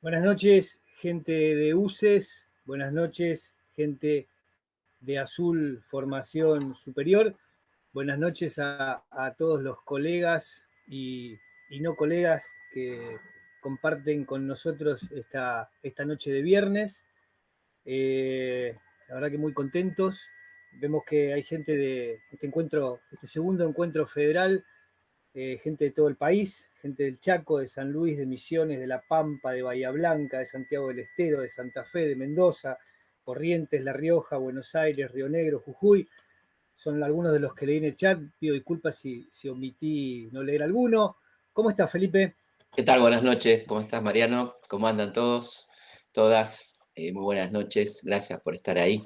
Buenas noches, gente de UCES. Buenas noches, gente de Azul Formación Superior. Buenas noches a todos los colegas y no colegas que comparten con nosotros esta noche de viernes. La verdad que muy contentos. Vemos que hay gente de este encuentro, este segundo encuentro federal, gente de todo el país, gente del Chaco, de San Luis, de Misiones, de La Pampa, de Bahía Blanca, de Santiago del Estero, de Santa Fe, de Mendoza, Corrientes, La Rioja, Buenos Aires, Río Negro, Jujuy. Son algunos de los que leí en el chat. Pido disculpas si omití no leer alguno. ¿Cómo estás, Felipe? ¿Qué tal? Buenas noches. ¿Cómo estás, Mariano? ¿Cómo andan todos? Todas. Muy buenas noches. Gracias por estar ahí.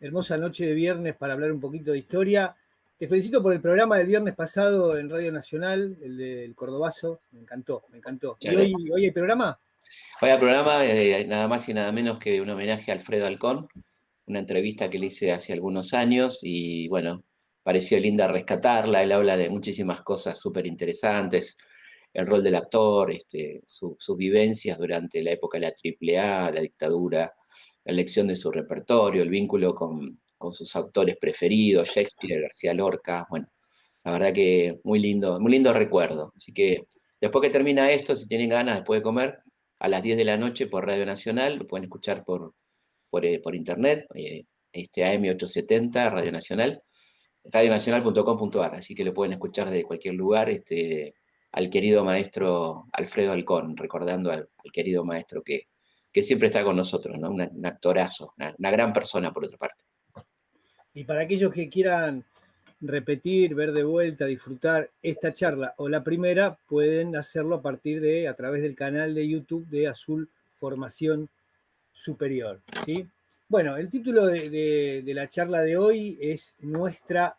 Hermosa noche de viernes para hablar un poquito de historia. Te felicito por el programa del viernes pasado en Radio Nacional, el del Cordobazo. Me encantó, me encantó. ¿Y hoy hay programa? Hoy al programa, nada más y nada menos que un homenaje a Alfredo Alcón, una entrevista que le hice hace algunos años y bueno, pareció linda rescatarla. Él habla de muchísimas cosas súper interesantes, el rol del actor, sus vivencias durante la época de la AAA, la dictadura, la elección de su repertorio, el vínculo con sus autores preferidos, Shakespeare, García Lorca. Bueno, la verdad que muy lindo recuerdo. Así que después que termina esto, si tienen ganas después de comer, a las 10 de la noche por Radio Nacional, lo pueden escuchar por internet, AM870, Radio Nacional, radionacional.com.ar, así que lo pueden escuchar de cualquier lugar, al querido maestro Alfredo Alcón, recordando al querido maestro que siempre está con nosotros, ¿no? Un actorazo, una gran persona por otra parte. Y para aquellos que quieran repetir, ver de vuelta, disfrutar esta charla o la primera, pueden hacerlo a través del canal de YouTube de Azul Formación Superior. ¿Sí? Bueno, el título de la charla de hoy es Nuestra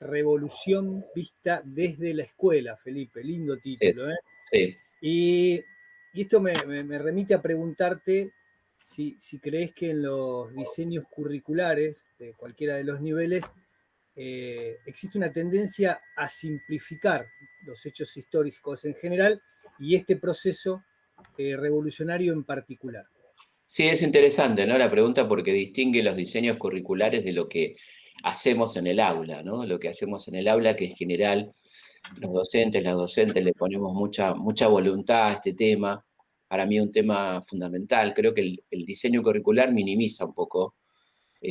Revolución Vista desde la Escuela, Felipe. Lindo título, ¿eh? Sí. Y esto me remite a preguntarte si crees que en los diseños curriculares de cualquiera de los niveles existe una tendencia a simplificar los hechos históricos en general y este proceso revolucionario en particular. Sí, es interesante, ¿no? La pregunta porque distingue los diseños curriculares de lo que hacemos en el aula, ¿no? Lo que hacemos en el aula, que en general los docentes, las docentes le ponemos mucha voluntad a este tema. Para mí es un tema fundamental. Creo que el diseño curricular minimiza un poco,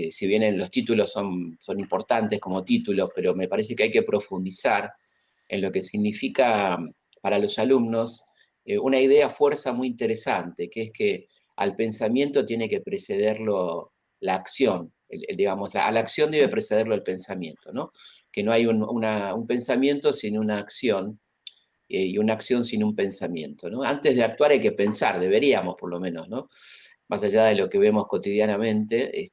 si bien los títulos son importantes como títulos, pero me parece que hay que profundizar en lo que significa para los alumnos una idea fuerza muy interesante, que es que al pensamiento tiene que precederlo la acción, digamos, a la acción debe precederlo el pensamiento, ¿no? Que no hay un pensamiento sin una acción y una acción sin un pensamiento, ¿no? Antes de actuar hay que pensar, deberíamos por lo menos, ¿no? Más allá de lo que vemos cotidianamente,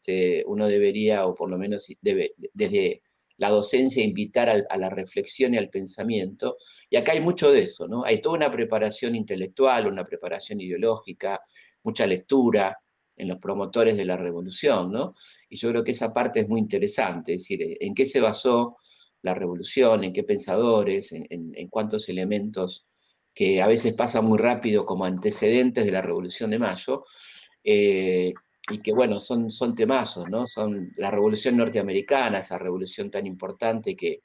uno debería, o por lo menos debe, desde la docencia, invitar a la reflexión y al pensamiento. Y acá hay mucho de eso, ¿no? Hay toda una preparación intelectual, una preparación ideológica, mucha lectura en los promotores de la revolución, ¿no? Y yo creo que esa parte es muy interesante, es decir, en qué se basó la revolución, en qué pensadores, en cuántos elementos que a veces pasan muy rápido como antecedentes de la Revolución de Mayo, y que, bueno, son temazos, ¿no? Son la Revolución Norteamericana, esa revolución tan importante que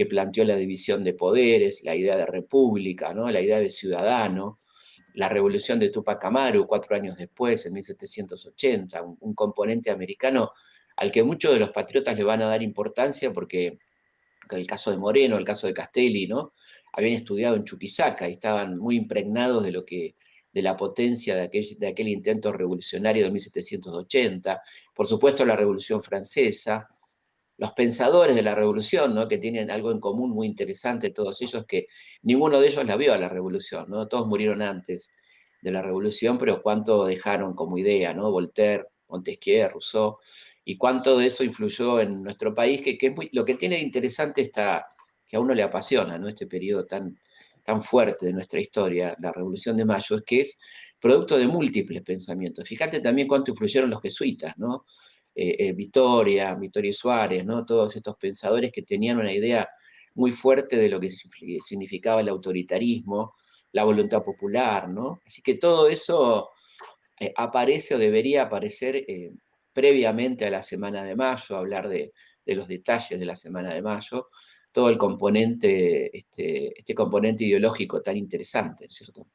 planteó la división de poderes, la idea de república, ¿no? La idea de ciudadano, la revolución de Tupac Amaru 4 años después, en 1780, un componente americano al que muchos de los patriotas le van a dar importancia porque el caso de Moreno, el caso de Castelli, ¿no? Habían estudiado en Chuquisaca y estaban muy impregnados de la potencia de aquel intento revolucionario de 1780. Por supuesto, la Revolución Francesa, los pensadores de la revolución, ¿no? Que tienen algo en común muy interesante, todos ellos, que ninguno de ellos la vio a la revolución, ¿no? Todos murieron antes de la revolución, pero cuánto dejaron como idea, ¿no? Voltaire, Montesquieu, Rousseau, y cuánto de eso influyó en nuestro país, que es lo que tiene de interesante que a uno le apasiona, ¿no? Este periodo tan fuerte de nuestra historia, la Revolución de Mayo, es que es producto de múltiples pensamientos. Fíjate también cuánto influyeron los jesuitas, ¿no? Vittoria Suárez, ¿no? Todos estos pensadores que tenían una idea muy fuerte de lo que significaba el autoritarismo, la voluntad popular, ¿no? Así que todo eso aparece o debería aparecer previamente a la Semana de Mayo, hablar de los detalles de la Semana de Mayo, todo el componente, este componente ideológico tan interesante, ¿cierto?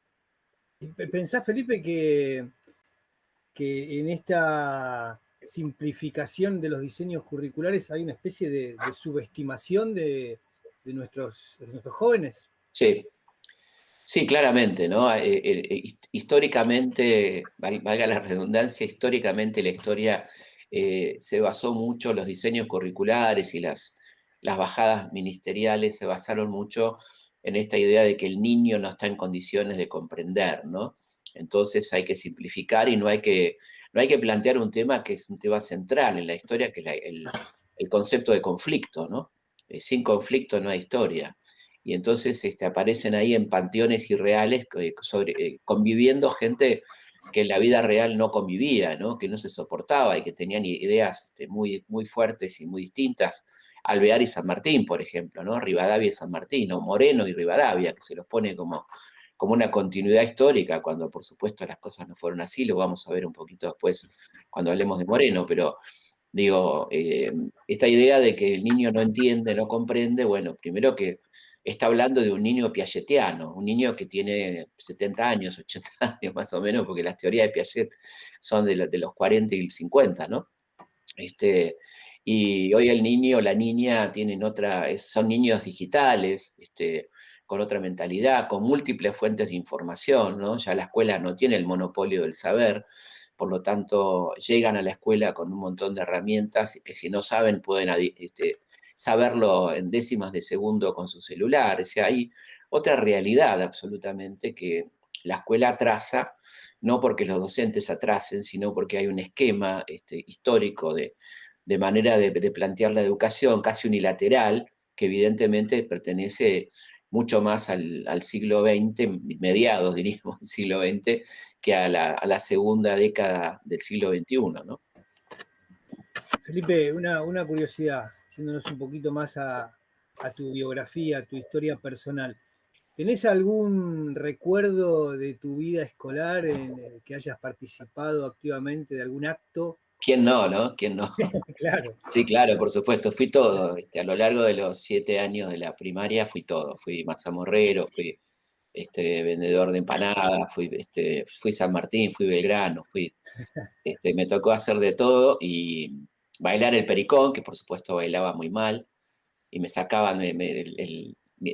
¿Pensás, Felipe, que en esta simplificación de los diseños curriculares hay una especie de subestimación de nuestros jóvenes? Sí, sí, claramente, ¿no? Históricamente, valga la redundancia, históricamente la historia se basó mucho, los diseños curriculares y las bajadas ministeriales se basaron mucho en esta idea de que el niño no está en condiciones de comprender, ¿no? Entonces hay que simplificar y no hay que plantear un tema que es un tema central en la historia, que es el concepto de conflicto, ¿no? Sin conflicto no hay historia y entonces aparecen ahí en panteones irreales conviviendo gente que en la vida real no convivía, ¿no? Que no se soportaba y que tenían ideas muy, muy fuertes y muy distintas. Alvear y San Martín, por ejemplo, ¿no? Rivadavia y San Martín, o Moreno y Rivadavia, que se los pone como una continuidad histórica, cuando por supuesto las cosas no fueron así, lo vamos a ver un poquito después cuando hablemos de Moreno, pero digo, esta idea de que el niño no entiende, no comprende, bueno, primero que está hablando de un niño piagetiano, un niño que tiene 70 años, 80 años más o menos, porque las teorías de Piaget son de los 40 y 50, ¿no? Y hoy el niño o la niña tienen son niños digitales, con otra mentalidad, con múltiples fuentes de información, ¿no? Ya la escuela no tiene el monopolio del saber, por lo tanto llegan a la escuela con un montón de herramientas que si no saben pueden saberlo en décimas de segundo con su celular. O sea, hay otra realidad absolutamente que la escuela atrasa, no porque los docentes atrasen, sino porque hay un esquema histórico de manera de plantear la educación casi unilateral, que evidentemente pertenece mucho más al siglo XX, mediados, diríamos, del siglo XX, que a la segunda década del siglo XXI, ¿no? Felipe, una curiosidad, yéndonos un poquito más a tu biografía, a tu historia personal. ¿Tenés algún recuerdo de tu vida escolar en el que hayas participado activamente de algún acto? ¿Quién no, no? ¿Quién no? Claro. Sí, claro, por supuesto, fui todo. A lo largo de los 7 años de la primaria fui todo. Fui mazamorrero, fui vendedor de empanadas, fui San Martín, fui Belgrano, me tocó hacer de todo y bailar el pericón, que por supuesto bailaba muy mal, y me sacaban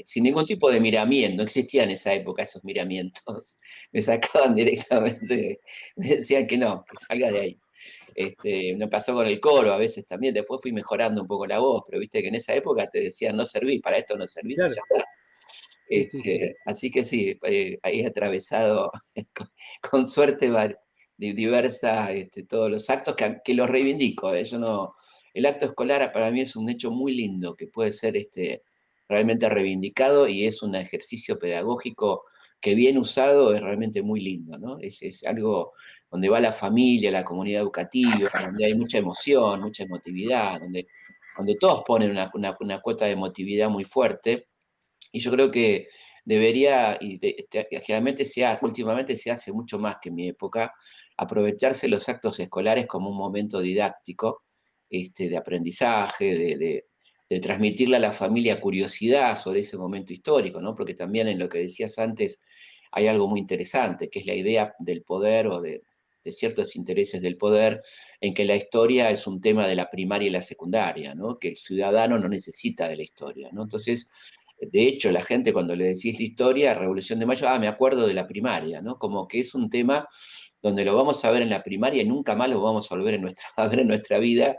sin ningún tipo de miramiento, no existía en esa época esos miramientos, me sacaban directamente, me decían que no, que salga de ahí. Me pasó con el coro a veces también, después fui mejorando un poco la voz, pero viste que en esa época te decían no servís, para esto no servís y Claro, ya está. sí, sí, sí. Así que sí, ahí he atravesado con suerte diversas, todos los actos que los reivindico. Yo no, el acto escolar para mí es un hecho muy lindo que puede ser realmente reivindicado y es un ejercicio pedagógico que bien usado es realmente muy lindo, ¿no? Es algo donde va la familia, la comunidad educativa, donde hay mucha emoción, mucha emotividad, donde todos ponen una cuota de emotividad muy fuerte. Y yo creo que debería, generalmente últimamente se hace mucho más que en mi época, aprovecharse los actos escolares como un momento didáctico, de aprendizaje, de transmitirle a la familia curiosidad sobre ese momento histórico, ¿no? Porque también en lo que decías antes hay algo muy interesante, que es la idea del poder o de ciertos intereses del poder, en que la historia es un tema de la primaria y la secundaria, ¿no? Que el ciudadano no necesita de la historia, ¿no? Entonces, de hecho, la gente cuando le decís la historia, Revolución de Mayo, me acuerdo de la primaria, ¿no? Como que es un tema donde lo vamos a ver en la primaria y nunca más lo vamos a volver a ver en nuestra vida.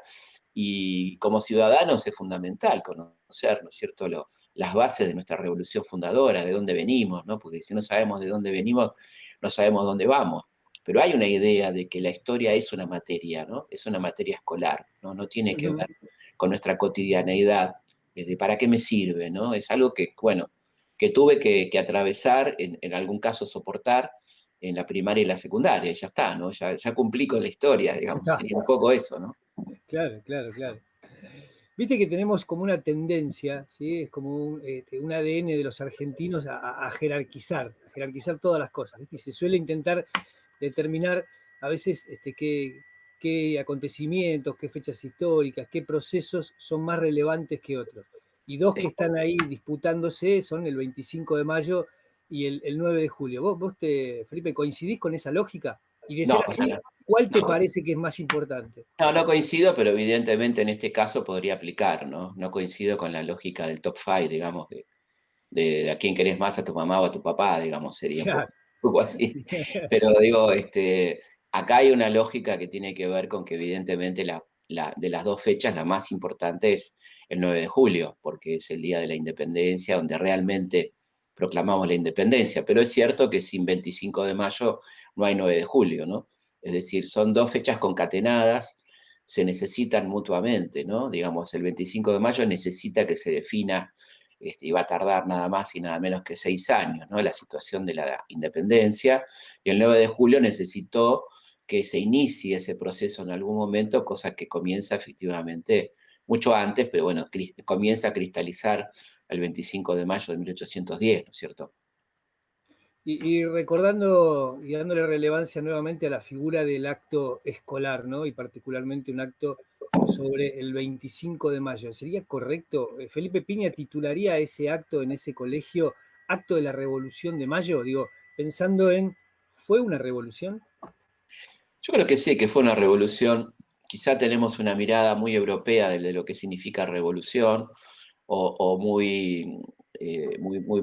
Y como ciudadanos es fundamental conocer, ¿no es cierto?, las bases de nuestra revolución fundadora, de dónde venimos, ¿no? Porque si no sabemos de dónde venimos, no sabemos dónde vamos. Pero hay una idea de que la historia es una materia, ¿no? Es una materia escolar, ¿no? No tiene que Ujú. ver con nuestra cotidianeidad, de para qué me sirve, ¿no? Es algo que, bueno, que tuve que atravesar, en algún caso soportar, en la primaria y la secundaria, y ya está, ¿no? Ya cumplí con la historia, Ya digamos, está. sería un poco eso, ¿no? Claro, claro, claro. Viste que tenemos como una tendencia, ¿sí? Es como un ADN de los argentinos a jerarquizar todas las cosas, ¿viste? Y se suele intentar determinar a veces qué acontecimientos, qué fechas históricas, qué procesos son más relevantes que otros. Y dos Sí. que están ahí disputándose son el 25 de mayo y el 9 de julio. Felipe, coincidís con esa lógica? Y de ser No, así, ¿cuál te no, parece que es más importante? no coincido, pero evidentemente en este caso podría aplicar, ¿no? No coincido con la lógica del top five, digamos, de a quién querés más, a tu mamá o a tu papá, digamos, sería un Claro. poco así. Pero digo, acá hay una lógica que tiene que ver con que evidentemente de las dos fechas la más importante es el 9 de julio, porque es el día de la independencia, donde realmente proclamamos la independencia. Pero es cierto que sin 25 de mayo no hay 9 de julio, ¿no? Es decir, son dos fechas concatenadas, se necesitan mutuamente, ¿no? Digamos, el 25 de mayo necesita que se defina y va a tardar nada más y nada menos que 6 años, ¿no? La situación de la independencia, y el 9 de julio necesitó que se inicie ese proceso en algún momento, cosa que comienza efectivamente mucho antes, pero bueno, comienza a cristalizar el 25 de mayo de 1810, ¿no es cierto? Y recordando y dándole relevancia nuevamente a la figura del acto escolar, ¿no? Y particularmente un acto sobre el 25 de mayo. ¿Sería correcto? ¿Felipe Piña titularía ese acto en ese colegio acto de la Revolución de Mayo? Digo, pensando en, ¿fue una revolución? Yo creo que sí, que fue una revolución. Quizá tenemos una mirada muy europea de lo que significa revolución, o muy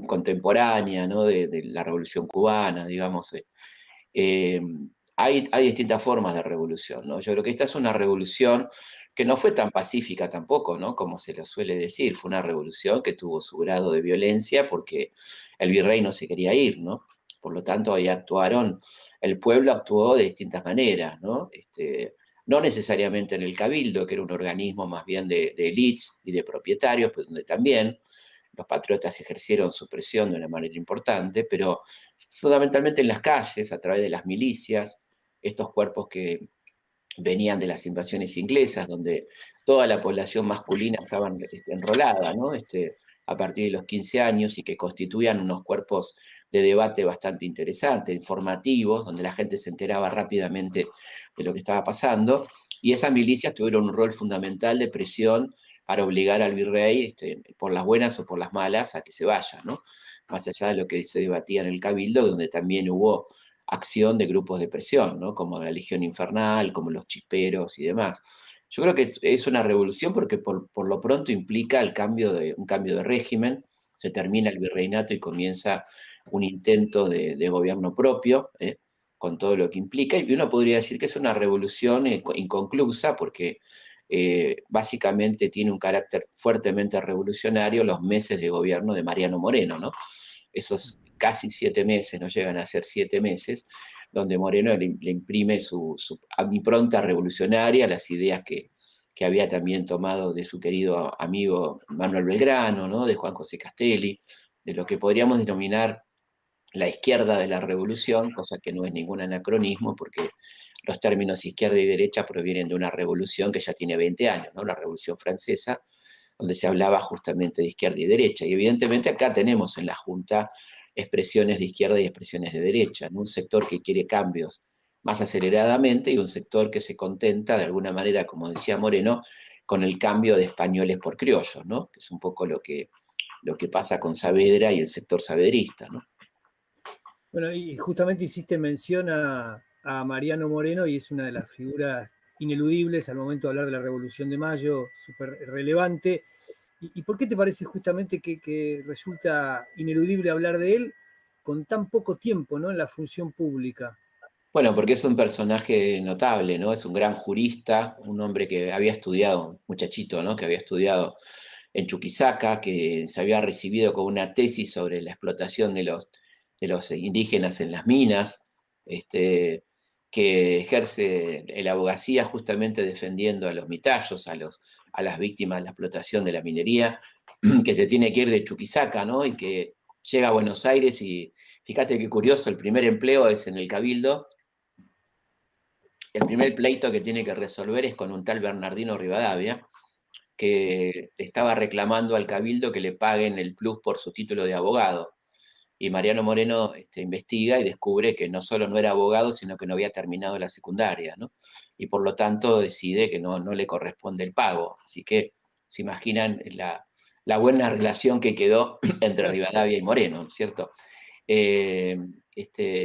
contemporánea, ¿no? De la revolución cubana, digamos. Eh, hay distintas formas de revolución, ¿no? Yo creo que esta es una revolución que no fue tan pacífica tampoco, ¿no? Como se lo suele decir, fue una revolución que tuvo su grado de violencia porque el virrey no se quería ir, ¿no? Por lo tanto, ahí el pueblo actuó de distintas maneras, ¿no? No necesariamente en el cabildo, que era un organismo más bien de élites y de propietarios, pues donde también los patriotas ejercieron su presión de una manera importante, pero fundamentalmente en las calles, a través de las milicias, estos cuerpos que venían de las invasiones inglesas, donde toda la población masculina estaba enrolada, ¿no? A partir de los 15 años, y que constituían unos cuerpos de debate bastante interesantes, informativos, donde la gente se enteraba rápidamente de lo que estaba pasando, y esas milicias tuvieron un rol fundamental de presión para obligar al virrey, por las buenas o por las malas, a que se vaya, ¿no? Más allá de lo que se debatía en el Cabildo, donde también hubo acción de grupos de presión, ¿no? Como la Legión Infernal, como los chisperos y demás. Yo creo que es una revolución porque por lo pronto implica un cambio de régimen, se termina el virreinato y comienza un intento de gobierno propio, con todo lo que implica, y uno podría decir que es una revolución inconclusa porque básicamente tiene un carácter fuertemente revolucionario los meses de gobierno de Mariano Moreno, ¿no? Esos casi 7 meses, no llegan a ser 7 meses, donde Moreno le imprime su impronta revolucionaria, las ideas que había también tomado de su querido amigo Manuel Belgrano, ¿no? De Juan José Castelli, de lo que podríamos denominar la izquierda de la revolución, cosa que no es ningún anacronismo, porque los términos izquierda y derecha provienen de una revolución que ya tiene 20 años, ¿no? La Revolución Francesa, donde se hablaba justamente de izquierda y derecha. Y evidentemente acá tenemos en la Junta expresiones de izquierda y expresiones de derecha, ¿no? Un sector que quiere cambios más aceleradamente y un sector que se contenta, de alguna manera, como decía Moreno, con el cambio de españoles por criollos, ¿no? Que es un poco lo que pasa con Saavedra y el sector saavedrista, ¿no? Bueno, y justamente hiciste mención a Mariano Moreno y es una de las figuras ineludibles al momento de hablar de la Revolución de Mayo, súper relevante. ¿Y por qué te parece justamente que resulta ineludible hablar de él con tan poco tiempo, ¿no? En la función pública? Bueno, porque es un personaje notable, ¿no? Es un gran jurista, un hombre que había estudiado, un muchachito, ¿no? Que había estudiado en Chuquisaca, que se había recibido con una tesis sobre la explotación de los indígenas en las minas, que ejerce la abogacía justamente defendiendo a los mitayos, a las víctimas de la explotación de la minería, que se tiene que ir de Chuquisaca, ¿no? Y que llega a Buenos Aires y fíjate qué curioso, el primer empleo es en el Cabildo. El primer pleito que tiene que resolver es con un tal Bernardino Rivadavia, que estaba reclamando al Cabildo que le paguen el plus por su título de abogado. Y Mariano Moreno investiga y descubre que no solo no era abogado, sino que no había terminado la secundaria, ¿no? Y por lo tanto decide que no le corresponde el pago. Así que se imaginan la buena relación que quedó entre Rivadavia y Moreno, ¿no es cierto?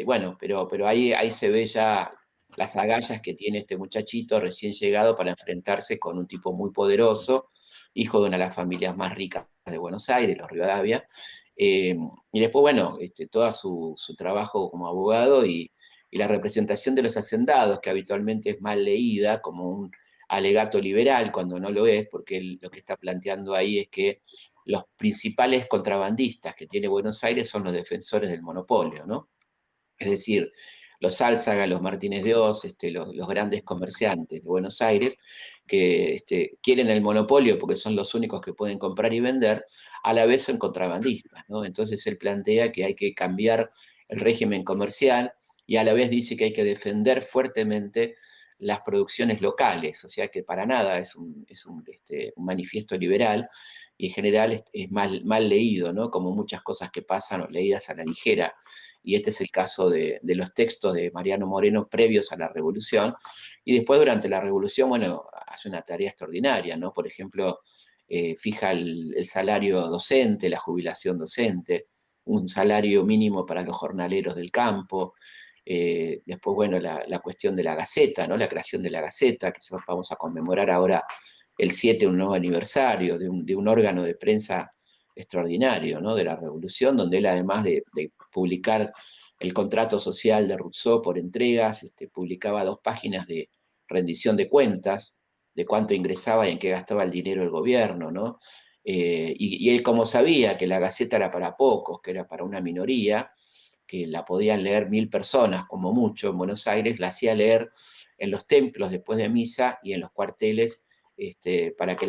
Bueno, pero ahí se ve ya las agallas que tiene este muchachito recién llegado para enfrentarse con un tipo muy poderoso, hijo de una de las familias más ricas de Buenos Aires, los Rivadavia. Y después, bueno, todo su trabajo como abogado y la representación de los hacendados, que habitualmente es mal leída como un alegato liberal cuando no lo es, porque lo que está planteando ahí es que los principales contrabandistas que tiene Buenos Aires son los defensores del monopolio, ¿no? Es decir, los Álzaga, los Martínez de Oz, los grandes comerciantes de Buenos Aires, que quieren el monopolio porque son los únicos que pueden comprar y vender, a la vez son contrabandistas, ¿no? Entonces él plantea que hay que cambiar el régimen comercial y a la vez dice que hay que defender fuertemente las producciones locales, o sea que para nada es un manifiesto liberal y en general es mal leído, ¿no? Como muchas cosas que pasan o leídas a la ligera, y este es el caso de los textos de Mariano Moreno previos a la Revolución, y después durante la Revolución, bueno, hace una tarea extraordinaria, ¿no? Por ejemplo, fija el salario docente, la jubilación docente, un salario mínimo para los jornaleros del campo, después, bueno, la cuestión de la Gaceta, ¿no? La creación de la Gaceta, que vamos a conmemorar ahora el 7, un nuevo aniversario de un órgano de prensa extraordinario, ¿no? De la Revolución, donde él, además de publicar el contrato social de Rousseau por entregas, publicaba 2 páginas de rendición de cuentas, de cuánto ingresaba y en qué gastaba el dinero el gobierno, ¿no? Y él, como sabía que la Gaceta era para pocos, que era para una minoría, que la podían leer 1000 personas como mucho en Buenos Aires, la hacía leer en los templos después de misa y en los cuarteles, para que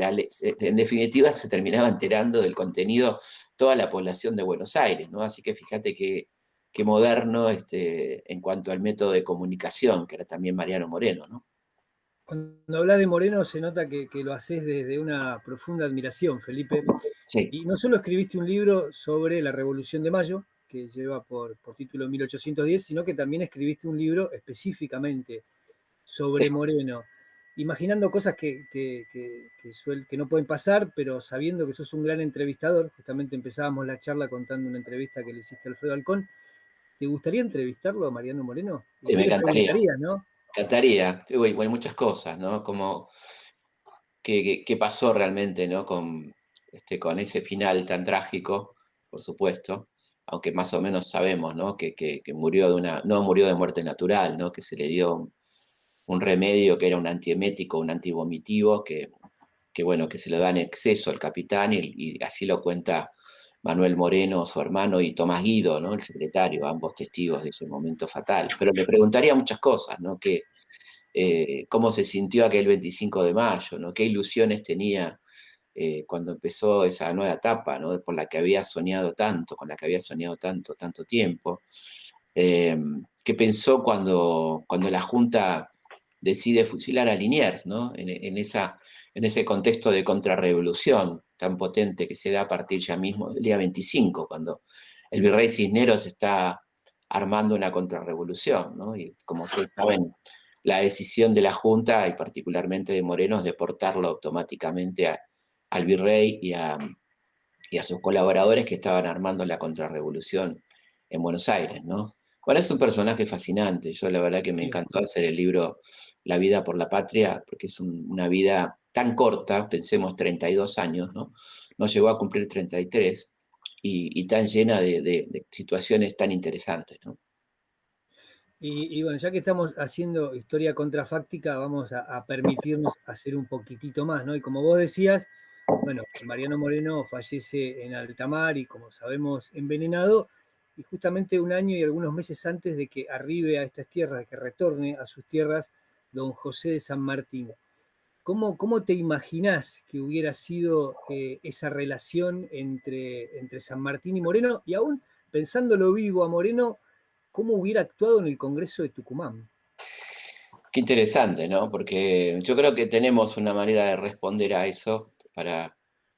en definitiva se terminaba enterando del contenido toda la población de Buenos Aires, ¿no? Así que fíjate qué moderno en cuanto al método de comunicación, que era también Mariano Moreno, ¿no? Cuando hablas de Moreno se nota que lo haces desde una profunda admiración, Felipe. Sí. Y no solo escribiste un libro sobre la Revolución de Mayo, que lleva por título 1810, sino que también escribiste un libro específicamente Sí. sobre Moreno, imaginando cosas que no pueden pasar, pero sabiendo que sos un gran entrevistador. Justamente empezábamos la charla contando una entrevista que le hiciste a Alfredo Alcón. ¿Te gustaría entrevistarlo a Mariano Moreno? Sí, ¿Qué me le encantaría. preguntarías, no? Encantaría. Hay muchas cosas, ¿no? Como qué pasó realmente, ¿no? Con ese final tan trágico, por supuesto, aunque más o menos sabemos, ¿no? Que murió no murió de muerte natural, ¿no? Que se le dio un remedio que era un antiemético, un antivomitivo, bueno, que se lo da en exceso al capitán, y así lo cuenta Manuel Moreno, su hermano, y Tomás Guido, ¿no? El secretario, ambos testigos de ese momento fatal. Pero le preguntaría muchas cosas, ¿no? Cómo se sintió aquel 25 de mayo, ¿no? Qué ilusiones tenía cuando empezó esa nueva etapa, ¿no? Por la que había soñado tanto, con la que había soñado tanto tiempo. ¿Qué pensó cuando la Junta decide fusilar a Liniers, ¿no? En ese contexto de contrarrevolución tan potente que se da a partir ya mismo del día 25, cuando el virrey Cisneros está armando una contrarrevolución, ¿no? Y como ustedes saben, la decisión de la Junta, y particularmente de Moreno, es deportarlo automáticamente al virrey y a sus colaboradores que estaban armando la contrarrevolución en Buenos Aires, ¿no? Bueno, es un personaje fascinante. Yo la verdad que me Sí. encantó hacer el libro La vida por la patria, porque es una vida tan corta, pensemos 32 años, ¿no? No llegó a cumplir 33, y tan llena de situaciones tan interesantes, ¿no? Y bueno, ya que estamos haciendo historia contrafáctica, vamos a permitirnos hacer un poquitito más, ¿no? Y como vos decías, bueno, Mariano Moreno fallece en alta mar y, como sabemos, envenenado, y justamente un año y algunos meses antes de que arribe a estas tierras, de que retorne a sus tierras, don José de San Martín. ¿Cómo te imaginás que hubiera sido esa relación entre San Martín y Moreno? Y aún pensándolo vivo a Moreno, ¿cómo hubiera actuado en el Congreso de Tucumán? Qué interesante, ¿no? Porque yo creo que tenemos una manera de responder a eso,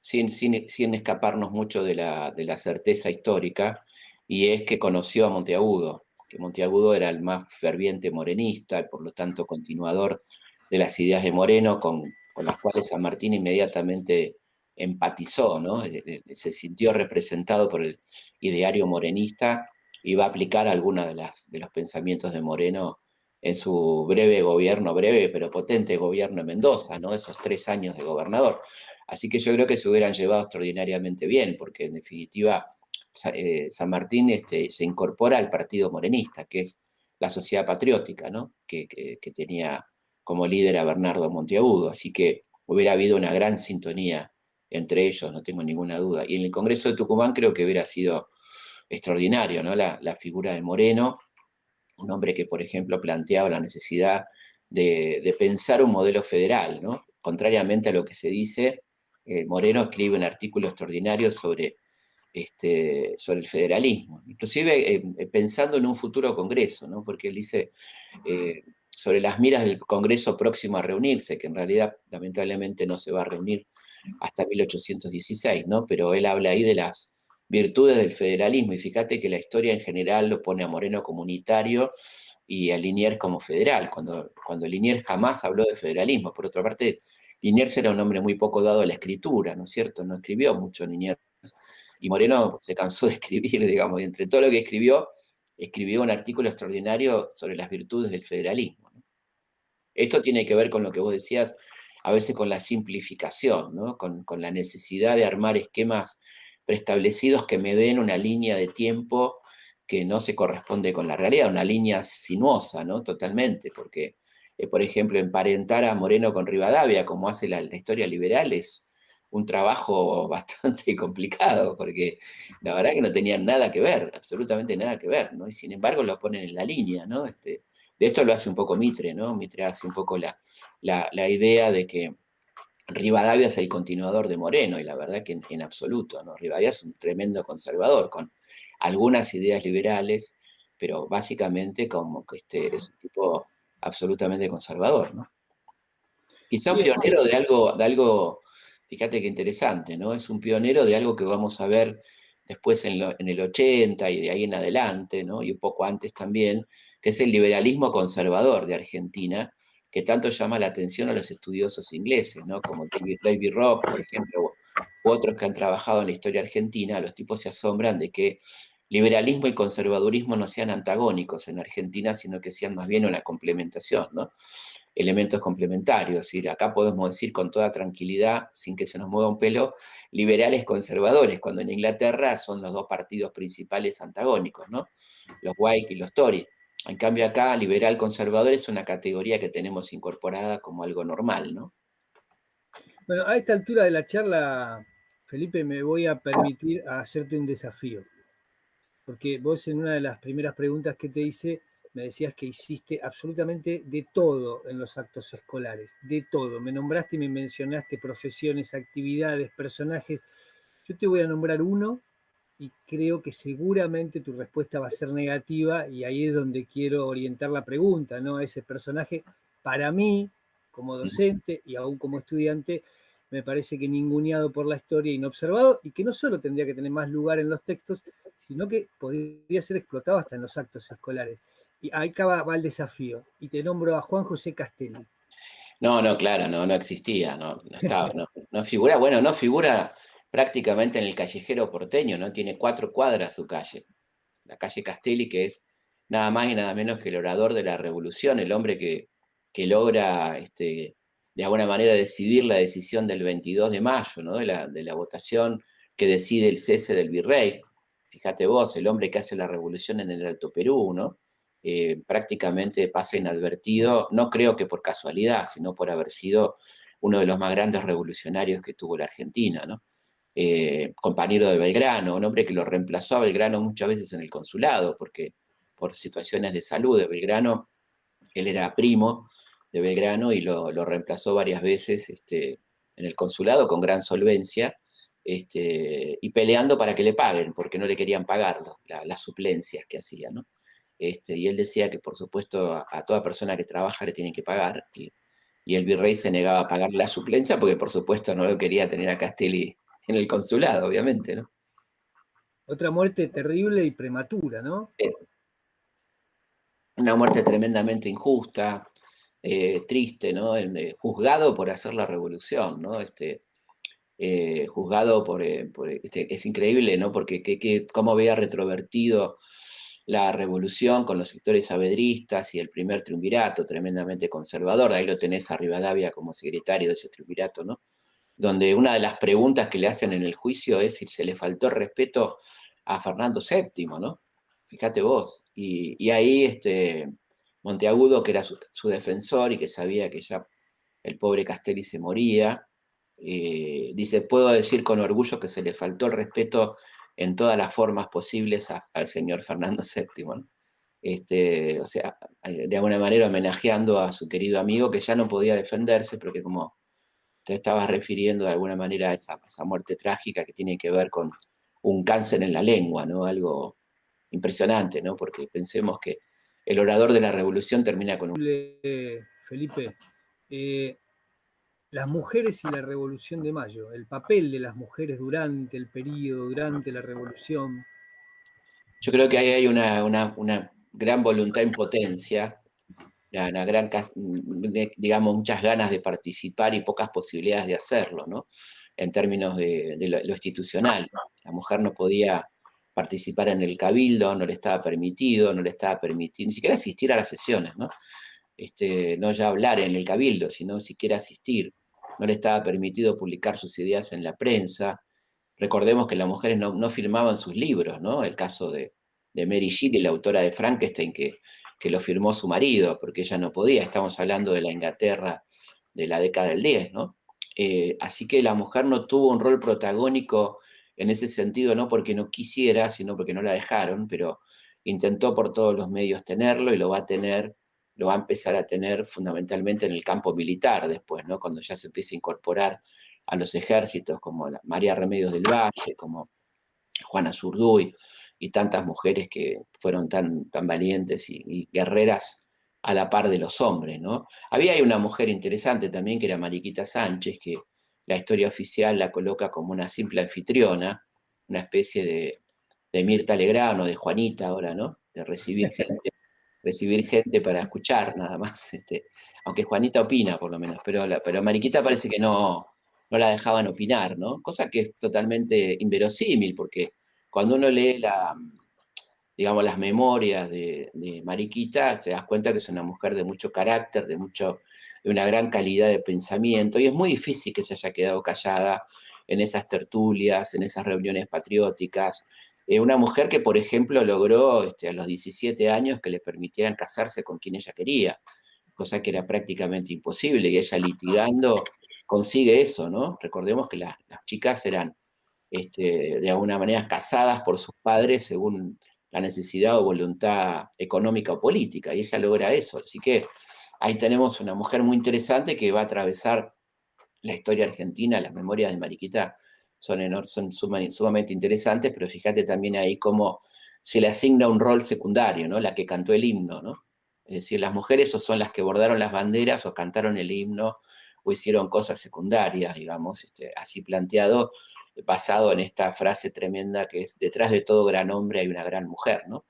sin escaparnos mucho de la certeza histórica, y es que conoció a Monteagudo, que Monteagudo era el más ferviente morenista y por lo tanto continuador de las ideas de Moreno, con las cuales San Martín inmediatamente empatizó, ¿no? Se sintió representado por el ideario morenista y va a aplicar algunos de los pensamientos de Moreno en su breve gobierno, breve pero potente gobierno en Mendoza, ¿no? Esos 3 años de gobernador. Así que yo creo que se hubieran llevado extraordinariamente bien, porque en definitiva San Martín se incorpora al partido morenista, que es la Sociedad Patriótica, ¿no? Que tenía como líder a Bernardo Monteagudo. Así que hubiera habido una gran sintonía entre ellos, no tengo ninguna duda. Y en el Congreso de Tucumán creo que hubiera sido extraordinario, ¿no? La figura de Moreno, un hombre que, por ejemplo, planteaba la necesidad de pensar un modelo federal, ¿no? Contrariamente a lo que se dice, Moreno escribe un artículo extraordinario sobre el federalismo, inclusive pensando en un futuro Congreso, ¿no? Porque él dice sobre las miras del Congreso próximo a reunirse, que en realidad lamentablemente no se va a reunir hasta 1816, ¿no? Pero él habla ahí de las virtudes del federalismo, y fíjate que la historia en general lo pone a Moreno como unitario y a Liniers como federal, cuando Liniers jamás habló de federalismo. Por otra parte, Liniers era un hombre muy poco dado a la escritura, ¿no es cierto? No escribió mucho Liniers, y Moreno se cansó de escribir, digamos, y entre todo lo que escribió un artículo extraordinario sobre las virtudes del federalismo, ¿no? Esto tiene que ver con lo que vos decías, a veces con la simplificación, ¿no? Con la necesidad de armar esquemas preestablecidos que me den una línea de tiempo que no se corresponde con la realidad, una línea sinuosa, ¿no? Totalmente, porque, por ejemplo, emparentar a Moreno con Rivadavia, como hace la historia liberal, es un trabajo bastante complicado, porque la verdad que no tenían nada que ver, absolutamente nada que ver, ¿no? Y sin embargo lo ponen en la línea, ¿no? De esto lo hace un poco Mitre, ¿no? Mitre hace un poco la idea de que Rivadavia es el continuador de Moreno, y la verdad que en absoluto, ¿no? Rivadavia es un tremendo conservador, con algunas ideas liberales, pero básicamente como que es un tipo absolutamente conservador, ¿no? Quizá un Bien, pionero de algo, fíjate qué interesante, ¿no? Es un pionero de algo que vamos a ver después en el 80 y de ahí en adelante, ¿no? Y un poco antes también, que es el liberalismo conservador de Argentina, que tanto llama la atención a los estudiosos ingleses, ¿no? Como David Rock, por ejemplo, u otros que han trabajado en la historia argentina. Los tipos se asombran de que liberalismo y conservadurismo no sean antagónicos en Argentina, sino que sean más bien una complementación, ¿no? Elementos complementarios. Es decir, acá podemos decir con toda tranquilidad, sin que se nos mueva un pelo, liberales conservadores, cuando en Inglaterra son los dos partidos principales antagónicos, ¿no? Los Whig y los Tory. En cambio acá, liberal conservador es una categoría que tenemos incorporada como algo normal, ¿no? bueno, a esta altura de la charla, Felipe, me voy a permitir hacerte un desafío, porque vos en una de las primeras preguntas que te hice me decías que hiciste absolutamente de todo en los actos escolares, de todo. Me nombraste y me mencionaste profesiones, actividades, personajes. Yo te voy a nombrar uno y creo que seguramente tu respuesta va a ser negativa y ahí es donde quiero orientar la pregunta, ¿no? Ese personaje, para mí, como docente y aún como estudiante, me parece que ninguneado por la historia, inobservado y que no solo tendría que tener más lugar en los textos, sino que podría ser explotado hasta en los actos escolares. Y ahí va el desafío. Y te nombro a Juan José Castelli. No, no, claro, no existía, no estaba, no figura, bueno, no figura prácticamente en el callejero porteño, ¿no? Tiene 4 cuadras su calle, la calle Castelli, que es nada más y nada menos que el orador de la revolución, el hombre que logra, de alguna manera, decidir la decisión del 22 de mayo, ¿no? De la votación que decide el cese del virrey. Fíjate vos, el hombre que hace la revolución en el Alto Perú, ¿no? Prácticamente pasa inadvertido, no creo que por casualidad, sino por haber sido uno de los más grandes revolucionarios que tuvo la Argentina, ¿no? Compañero de Belgrano, un hombre que lo reemplazó a Belgrano muchas veces en el consulado, porque por situaciones de salud de Belgrano, él era primo de Belgrano y lo reemplazó varias veces en el consulado con gran solvencia, y peleando para que le paguen, porque no le querían pagar las suplencias que hacía, ¿no? Y él decía que, por supuesto, a toda persona que trabaja le tienen que pagar, y el virrey se negaba a pagarle la suplencia porque, por supuesto, no lo quería tener a Castelli en el consulado, obviamente, ¿no? Otra muerte terrible y prematura, ¿no? Eh, una muerte tremendamente injusta, triste, ¿no? Juzgado por hacer la revolución, ¿no? Juzgado es increíble, ¿no? Porque cómo había retrovertido la revolución con los sectores saavedristas y el primer triunvirato tremendamente conservador. Ahí lo tenés a Rivadavia como secretario de ese triunvirato, ¿no? Donde una de las preguntas que le hacen en el juicio es si se le faltó respeto a Fernando VII, ¿no? Fíjate vos. Y ahí Monteagudo, que era su defensor y que sabía que ya el pobre Castelli se moría, dice, puedo decir con orgullo que se le faltó el respeto en todas las formas posibles al señor Fernando VII, ¿no? O sea, de alguna manera homenajeando a su querido amigo que ya no podía defenderse, pero que como te estabas refiriendo de alguna manera a esa muerte trágica que tiene que ver con un cáncer en la lengua, ¿no? Algo impresionante, ¿no? Porque pensemos que el orador de la revolución termina con un... Felipe, eh, las mujeres y la Revolución de Mayo, el papel de las mujeres durante el periodo, durante la revolución. Yo creo que ahí hay una gran voluntad en potencia, una gran, digamos, muchas ganas de participar y pocas posibilidades de hacerlo, ¿no? En términos de lo institucional. La mujer no podía participar en el cabildo, no le estaba permitido, no le estaba permitido, ni siquiera asistir a las sesiones, ¿no? No ya hablar en el cabildo, sino siquiera asistir. No le estaba permitido publicar sus ideas en la prensa. Recordemos que las mujeres no firmaban sus libros, ¿no? El caso de Mary Shelley, la autora de Frankenstein, que lo firmó su marido, porque ella no podía. Estamos hablando de la Inglaterra de la década del 10, ¿no? Así que la mujer no tuvo un rol protagónico en ese sentido, no porque no quisiera, sino porque no la dejaron, pero intentó por todos los medios tenerlo y lo va a tener, lo va a empezar a tener fundamentalmente en el campo militar después, ¿no? Cuando ya se empiece a incorporar a los ejércitos como María Remedios del Valle, como Juana Zurduy y tantas mujeres que fueron tan valientes y guerreras a la par de los hombres, ¿no? Había ahí una mujer interesante también que era Mariquita Sánchez, que la historia oficial la coloca como una simple anfitriona, una especie de Mirta Legrand o de Juanita ahora, ¿no? De recibir gente para escuchar nada más, aunque Juanita opina por lo menos, pero Mariquita parece que no la dejaban opinar, ¿no? Cosa que es totalmente inverosímil, porque cuando uno lee digamos, las memorias de Mariquita, se das cuenta que es una mujer de mucho carácter, de una gran calidad de pensamiento, y es muy difícil que se haya quedado callada en esas tertulias, en esas reuniones patrióticas. Una mujer que, por ejemplo, logró a los 17 años que le permitieran casarse con quien ella quería, cosa que era prácticamente imposible, y ella litigando consigue eso, ¿no? Recordemos que las chicas eran de alguna manera casadas por sus padres según la necesidad o voluntad económica o política, y ella logra eso. Así que ahí tenemos una mujer muy interesante que va a atravesar la historia argentina. Las memorias de Mariquita son sumamente interesantes, pero fíjate también ahí cómo se le asigna un rol secundario, ¿no? La que cantó el himno, ¿no? Es decir, las mujeres o son las que bordaron las banderas o cantaron el himno o hicieron cosas secundarias, digamos, así planteado, basado en esta frase tremenda que es, detrás de todo gran hombre hay una gran mujer, ¿no?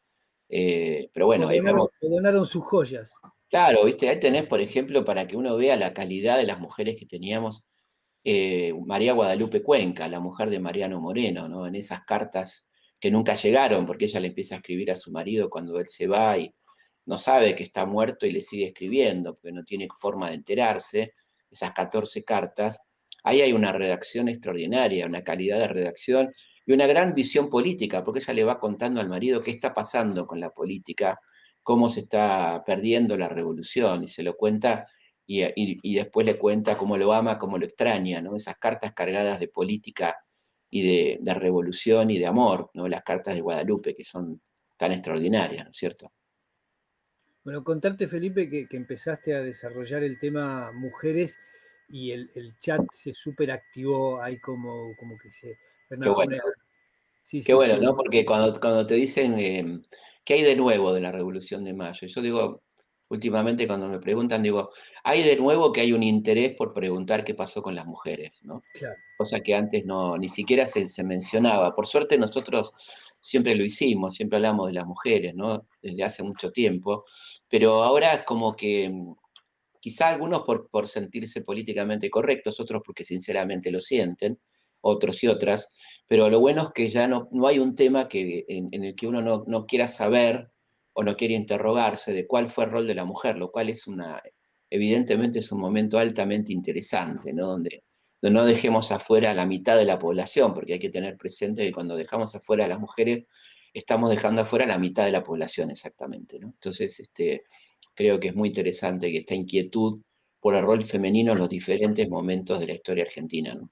Pero bueno, ahí vemos. Donaron sus joyas. Claro, ¿viste? Ahí tenés, por ejemplo, para que uno vea la calidad de las mujeres que teníamos, María Guadalupe Cuenca, la mujer de Mariano Moreno, ¿no? En esas cartas que nunca llegaron, porque ella le empieza a escribir a su marido cuando él se va y no sabe que está muerto y le sigue escribiendo, porque no tiene forma de enterarse, esas 14 cartas. Ahí hay una redacción extraordinaria, una calidad de redacción y una gran visión política, porque ella le va contando al marido qué está pasando con la política, cómo se está perdiendo la revolución, y se lo cuenta y después le cuenta cómo lo ama, cómo lo extraña, ¿no? Esas cartas cargadas de política y de revolución y de amor, ¿no? Las cartas de Guadalupe, que son tan extraordinarias, ¿no es cierto? Bueno, contarte, Felipe, que empezaste a desarrollar el tema mujeres y el chat se superactivó, hay como que se... Qué bueno, Sí, qué sí, bueno, sí. ¿no? Porque cuando te dicen, ¿qué hay de nuevo de la Revolución de Mayo? Yo digo, últimamente cuando me preguntan, digo, hay de nuevo que hay un interés por preguntar qué pasó con las mujeres, ¿no? Claro. Cosa que antes no, ni siquiera se mencionaba. Por suerte nosotros siempre lo hicimos, siempre hablamos de las mujeres, ¿no? Desde hace mucho tiempo, pero ahora es como que quizá algunos por sentirse políticamente correctos, otros porque sinceramente lo sienten, otros y otras, pero lo bueno es que ya no hay un tema en el que uno no quiera saber o no quiere interrogarse de cuál fue el rol de la mujer, lo cual evidentemente es un momento altamente interesante, ¿no? Donde no dejemos afuera a la mitad de la población, porque hay que tener presente que cuando dejamos afuera a las mujeres, estamos dejando afuera a la mitad de la población exactamente, ¿no? Entonces, creo que es muy interesante que esta inquietud por el rol femenino en los diferentes momentos de la historia argentina, ¿no?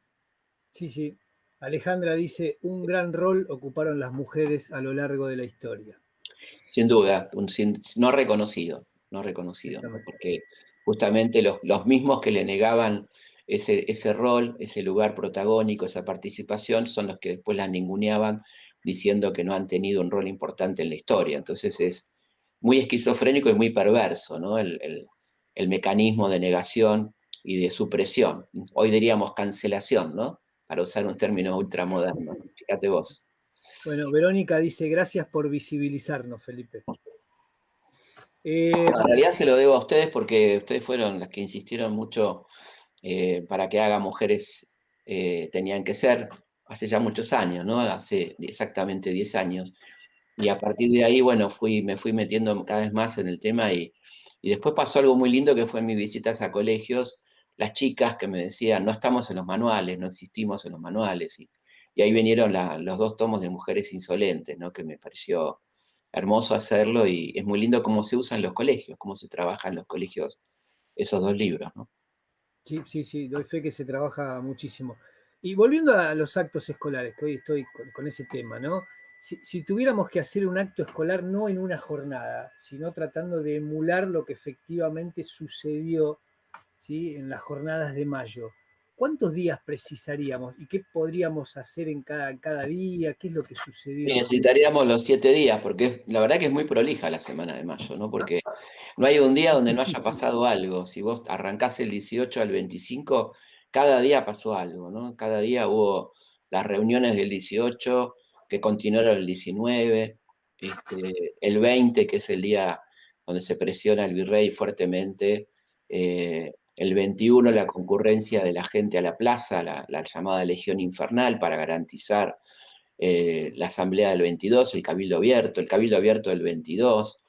Sí, sí. Alejandra dice, un gran rol ocuparon las mujeres a lo largo de la historia. Sin duda, no reconocido, ¿no? Exactamente. Porque justamente los mismos que le negaban ese rol, ese lugar protagónico, esa participación, son los que después la ninguneaban diciendo que no han tenido un rol importante en la historia. Entonces es muy esquizofrénico y muy perverso, ¿no? El mecanismo de negación y de supresión. Hoy diríamos cancelación, ¿no? Para usar un término ultramoderno. Fíjate vos. Bueno, Verónica dice, gracias por visibilizarnos, Felipe. En realidad se lo debo a ustedes porque ustedes fueron las que insistieron mucho para que haga mujeres tenían que ser, hace ya muchos años, ¿no? Hace exactamente 10 años. Y a partir de ahí, bueno, me fui metiendo cada vez más en el tema y después pasó algo muy lindo que fue en mis visitas a colegios, las chicas que me decían, no estamos en los manuales, no existimos en los manuales. Y ahí vinieron los dos tomos de Mujeres Insolentes, ¿no? Que me pareció hermoso hacerlo y es muy lindo cómo se usa en los colegios, cómo se trabaja en los colegios esos dos libros, ¿no? Sí, sí, sí, doy fe que se trabaja muchísimo. Y volviendo a los actos escolares, que hoy estoy con ese tema, ¿no? Si tuviéramos que hacer un acto escolar no en una jornada, sino tratando de emular lo que efectivamente sucedió, ¿sí? En las jornadas de mayo, ¿cuántos días precisaríamos y qué podríamos hacer en cada día? ¿Qué es lo que Y sucedió? necesitaríamos los 7 días, porque la verdad que es muy prolija la semana de mayo, ¿no? Porque no hay un día donde no haya pasado algo. Si vos arrancás el 18 al 25, cada día pasó algo, ¿no? Cada día hubo las reuniones del 18 que continuaron el 19, el 20, que es el día donde se presiona el virrey fuertemente, el 21 la concurrencia de la gente a la plaza, la llamada Legión Infernal, para garantizar la asamblea del 22, el cabildo abierto del 22,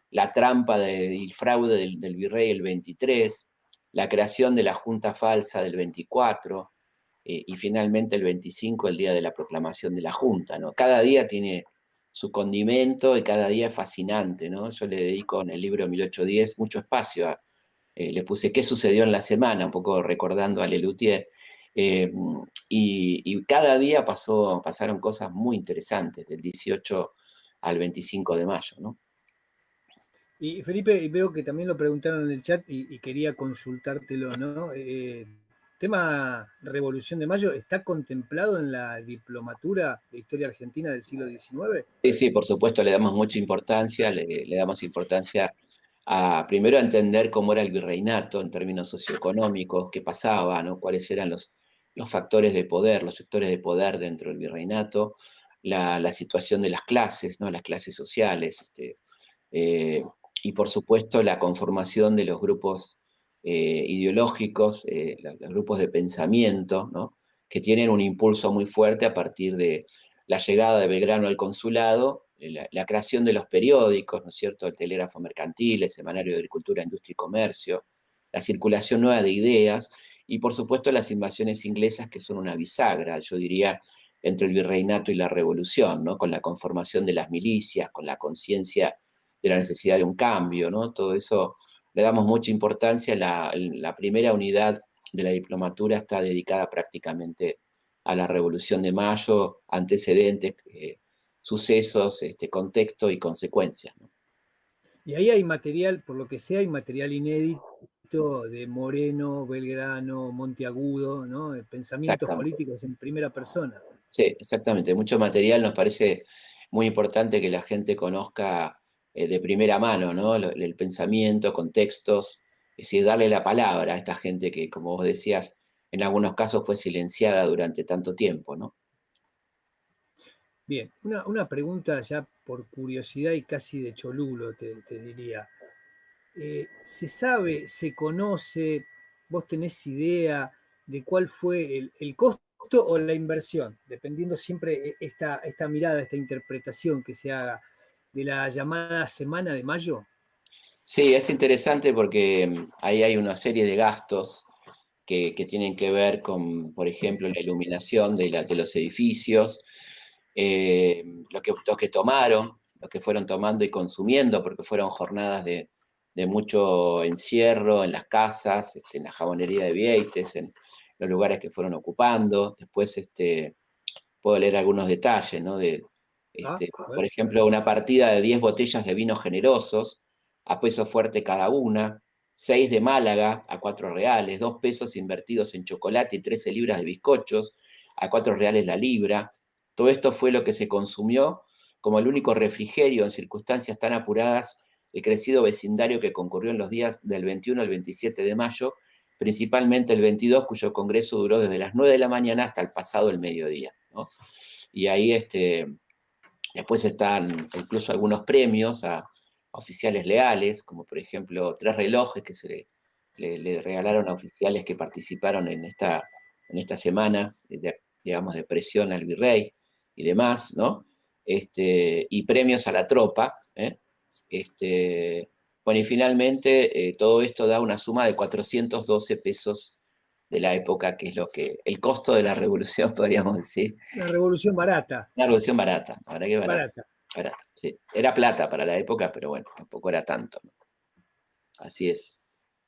la trampa del fraude del virrey el 23, la creación de la junta falsa del 24, y finalmente el 25, el día de la proclamación de la junta, ¿no? Cada día tiene su condimento y cada día es fascinante, ¿no? Yo le dedico en el libro 1810 mucho espacio le puse qué sucedió en la semana, un poco recordando a Lelutier, eh, y cada día pasaron cosas muy interesantes, del 18 al 25 de mayo, ¿no? Y Felipe, veo que también lo preguntaron en el chat y quería consultártelo, ¿no? Tema Revolución de Mayo, ¿está contemplado en la diplomatura de Historia Argentina del siglo XIX? Sí, sí, por supuesto, le damos mucha importancia, le damos importancia primero a entender cómo era el virreinato en términos socioeconómicos, qué pasaba, ¿no? Cuáles eran los factores de poder, los sectores de poder dentro del virreinato, la situación de las clases, ¿no? Las clases sociales, eh, y por supuesto la conformación de los grupos ideológicos, los grupos de pensamiento, ¿no? Que tienen un impulso muy fuerte a partir de la llegada de Belgrano al consulado, la creación de los periódicos, ¿no es cierto? El telégrafo mercantil, el semanario de Agricultura, Industria y Comercio, la circulación nueva de ideas y por supuesto las invasiones inglesas que son una bisagra, yo diría, entre el virreinato y la revolución, ¿no? Con la conformación de las milicias, con la conciencia de la necesidad de un cambio, ¿no? Todo eso le damos mucha importancia. La primera unidad de la diplomatura está dedicada prácticamente a la Revolución de Mayo, antecedentes, sucesos, contexto y consecuencias, ¿no? Y ahí hay material, por lo que sea, hay material inédito de Moreno, Belgrano, Monteagudo, ¿no? Pensamientos Exactamente. políticos en primera persona. Sí, exactamente. Mucho material nos parece muy importante que la gente conozca de primera mano, ¿no? El pensamiento, contextos, es decir, darle la palabra a esta gente que, como vos decías, en algunos casos fue silenciada durante tanto tiempo, ¿no? Bien, una pregunta ya por curiosidad y casi de cholulo, te diría. ¿Se sabe, se conoce, vos tenés idea de cuál fue el costo o la inversión, dependiendo siempre esta mirada, esta interpretación que se haga de la llamada Semana de Mayo? Sí, es interesante porque ahí hay una serie de gastos que tienen que ver con, por ejemplo, la iluminación de los edificios, lo que tomaron, lo que fueron tomando y consumiendo, porque fueron jornadas de mucho encierro en las casas, en la jabonería de Vieites, en los lugares que fueron ocupando. Después puedo leer algunos detalles, ¿no? Ah, a Por ver. ejemplo, una partida de 10 botellas de vinos generosos, a peso fuerte cada una, 6 de Málaga a 4 reales, 2 pesos invertidos en chocolate y 13 libras de bizcochos, a 4 reales la libra. Todo esto fue lo que se consumió como el único refrigerio en circunstancias tan apuradas el crecido vecindario que concurrió en los días del 21 al 27 de mayo, principalmente el 22, cuyo congreso duró desde las 9 de la mañana hasta el pasado el mediodía, ¿no? Y ahí después están incluso algunos premios a oficiales leales, como por ejemplo 3 relojes que le regalaron a oficiales que participaron en esta semana, digamos, de presión al virrey y demás, ¿no? Y premios a la tropa, ¿eh? Bueno, y finalmente todo esto da una suma de 412 pesos de la época, que es el costo de la revolución, podríamos decir. Una revolución barata, Una revolución barata, la verdad que barata, barata. barata, sí. Era plata para la época, pero bueno, tampoco era tanto, ¿no? Así es.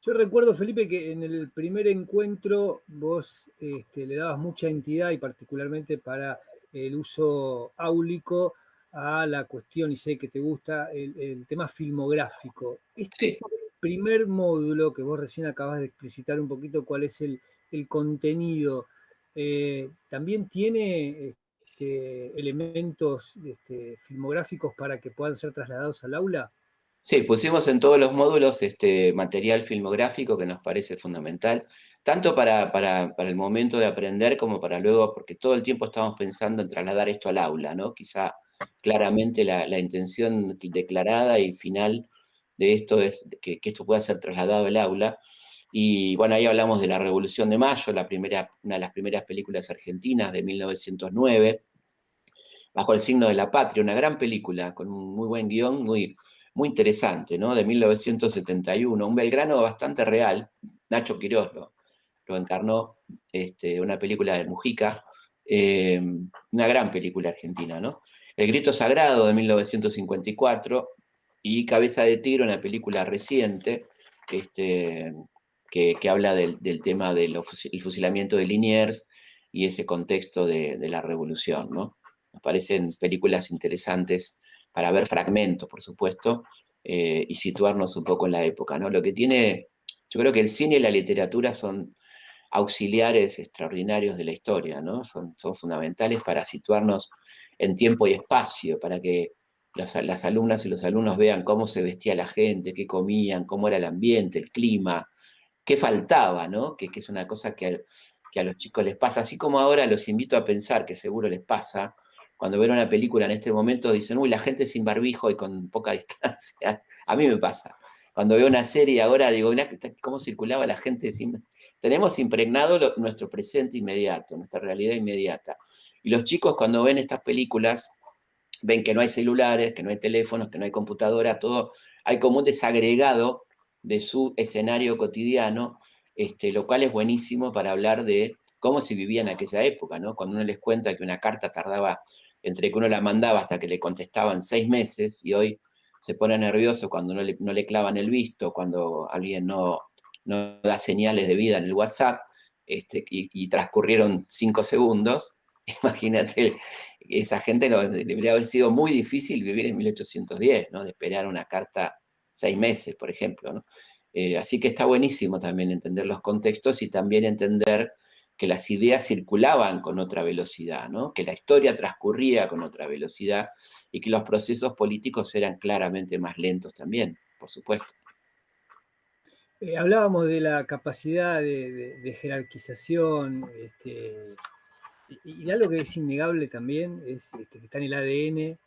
Yo recuerdo, Felipe, que en el primer encuentro vos le dabas mucha entidad y particularmente para el uso áulico a la cuestión, y sé que te gusta, el tema filmográfico. Este Sí. primer módulo que vos recién acabas de explicitar un poquito cuál es el contenido, también tiene elementos filmográficos para que puedan ser trasladados al aula. Sí, pusimos en todos los módulos material filmográfico que nos parece fundamental, tanto para el momento de aprender como para luego, porque todo el tiempo estamos pensando en trasladar esto al aula, ¿no? Quizá claramente la intención declarada y final de esto es que esto pueda ser trasladado al aula. Y bueno, ahí hablamos de la Revolución de Mayo, una de las primeras películas argentinas de 1909, Bajo el signo de la patria, una gran película con un muy buen guión, muy interesante, ¿no? De 1971, un Belgrano bastante real. Nacho Quirós lo encarnó, una película de Mujica, una gran película argentina, ¿no? El Grito Sagrado de 1954 y Cabeza de Tigre, una película reciente, que habla del tema del fusilamiento de Liniers y ese contexto de la revolución, ¿no? Nos parecen películas interesantes para ver fragmentos, por supuesto, y situarnos un poco en la época, ¿no? Lo que tiene, yo creo que el cine y la literatura son auxiliares extraordinarios de la historia, ¿no? Son fundamentales para situarnos en tiempo y espacio, para que las alumnas y los alumnos vean cómo se vestía la gente, qué comían, cómo era el ambiente, el clima, qué faltaba, ¿no? Que es una cosa que a los chicos les pasa, así como ahora los invito a pensar, que seguro les pasa, cuando ven una película en este momento dicen, uy, la gente sin barbijo y con poca distancia. A mí me pasa. Cuando veo una serie ahora digo, mirá cómo circulaba la gente sin... Tenemos impregnado nuestro presente inmediato, nuestra realidad inmediata. Y los chicos cuando ven estas películas ven que no hay celulares, que no hay teléfonos, que no hay computadora, todo, hay como un desagregado de su escenario cotidiano, lo cual es buenísimo para hablar de cómo se vivía en aquella época, ¿no? Cuando uno les cuenta que una carta tardaba entre que uno la mandaba hasta que le contestaban 6 meses y hoy se pone nervioso cuando no le clavan el visto, cuando alguien no da señales de vida en el WhatsApp, y transcurrieron 5 segundos. Imagínate, esa gente debería haber sido muy difícil vivir en 1810, ¿no? De esperar una carta 6 meses, por ejemplo, ¿no? Así que está buenísimo también entender los contextos y también entender que las ideas circulaban con otra velocidad, ¿no? Que la historia transcurría con otra velocidad y que los procesos políticos eran claramente más lentos también, por supuesto. Hablábamos de la capacidad de jerarquización, y algo que es innegable también, que está en el ADN,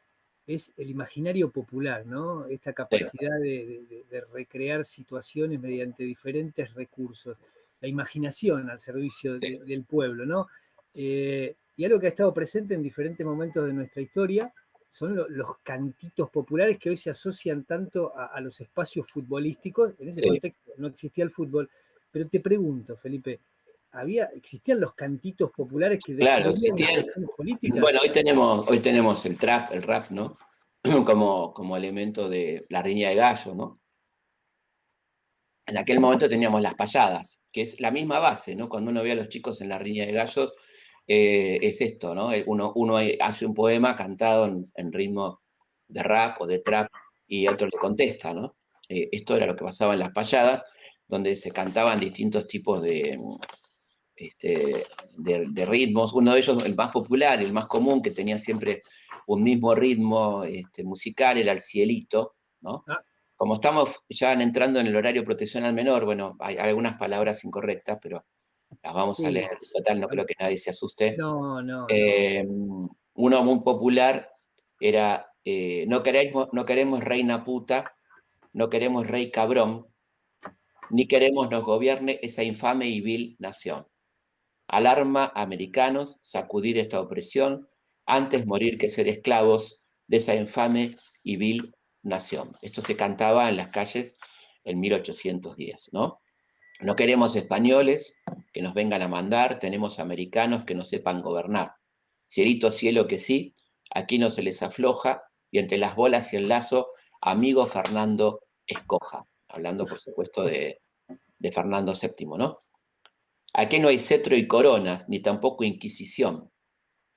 es el imaginario popular, ¿no? Esta Sí, capacidad de recrear situaciones mediante diferentes recursos, la imaginación al servicio sí, del pueblo, ¿no? Y algo que ha estado presente en diferentes momentos de nuestra historia son los cantitos populares que hoy se asocian tanto a los espacios futbolísticos. En ese sí. contexto no existía el fútbol, pero te pregunto, Felipe, ¿existían los cantitos populares que Claro, describían las existían. cuestiones políticas? Bueno, hoy tenemos el trap, el rap, ¿no? Como elemento de la riña de gallo, ¿no? En aquel momento teníamos las payadas, que es la misma base, ¿no? Cuando uno ve a los chicos en la riña de gallos, es esto, ¿no? Uno hace un poema cantado en ritmo de rap o de trap y otro le contesta, ¿no? Esto era lo que pasaba en las payadas, donde se cantaban distintos tipos de ritmos. Uno de ellos, el más popular, el más común, que tenía siempre un mismo ritmo musical, era el cielito, ¿no? Ah, Como estamos ya entrando en el horario protección al menor, bueno, hay algunas palabras incorrectas, pero las vamos a sí. leer. Total, no creo que nadie se asuste. No, no, no. Uno muy popular era, no queremos reina puta, no queremos rey cabrón, ni queremos nos gobierne esa infame y vil nación. Alarma a americanos, sacudir esta opresión, antes morir que ser esclavos de esa infame y vil nación. Esto se cantaba en las calles en 1810, ¿no? No queremos españoles que nos vengan a mandar, tenemos americanos que no sepan gobernar. Cielito cielo que sí, aquí no se les afloja, y entre las bolas y el lazo, amigo Fernando escoja. Hablando, por supuesto, de Fernando VII, ¿no? Aquí no hay cetro y coronas, ni tampoco inquisición.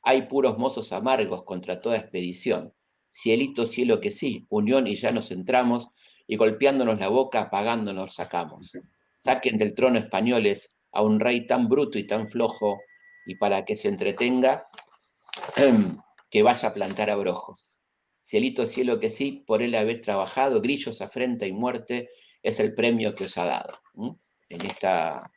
Hay puros mozos amargos contra toda expedición. Cielito, cielo que sí, unión y ya nos entramos, y golpeándonos la boca, apagándonos sacamos. Saquen del trono españoles a un rey tan bruto y tan flojo, y para que se entretenga, que vaya a plantar abrojos. Cielito, cielo que sí, por él habéis trabajado, grillos afrenta y muerte, es el premio que os ha dado. En esta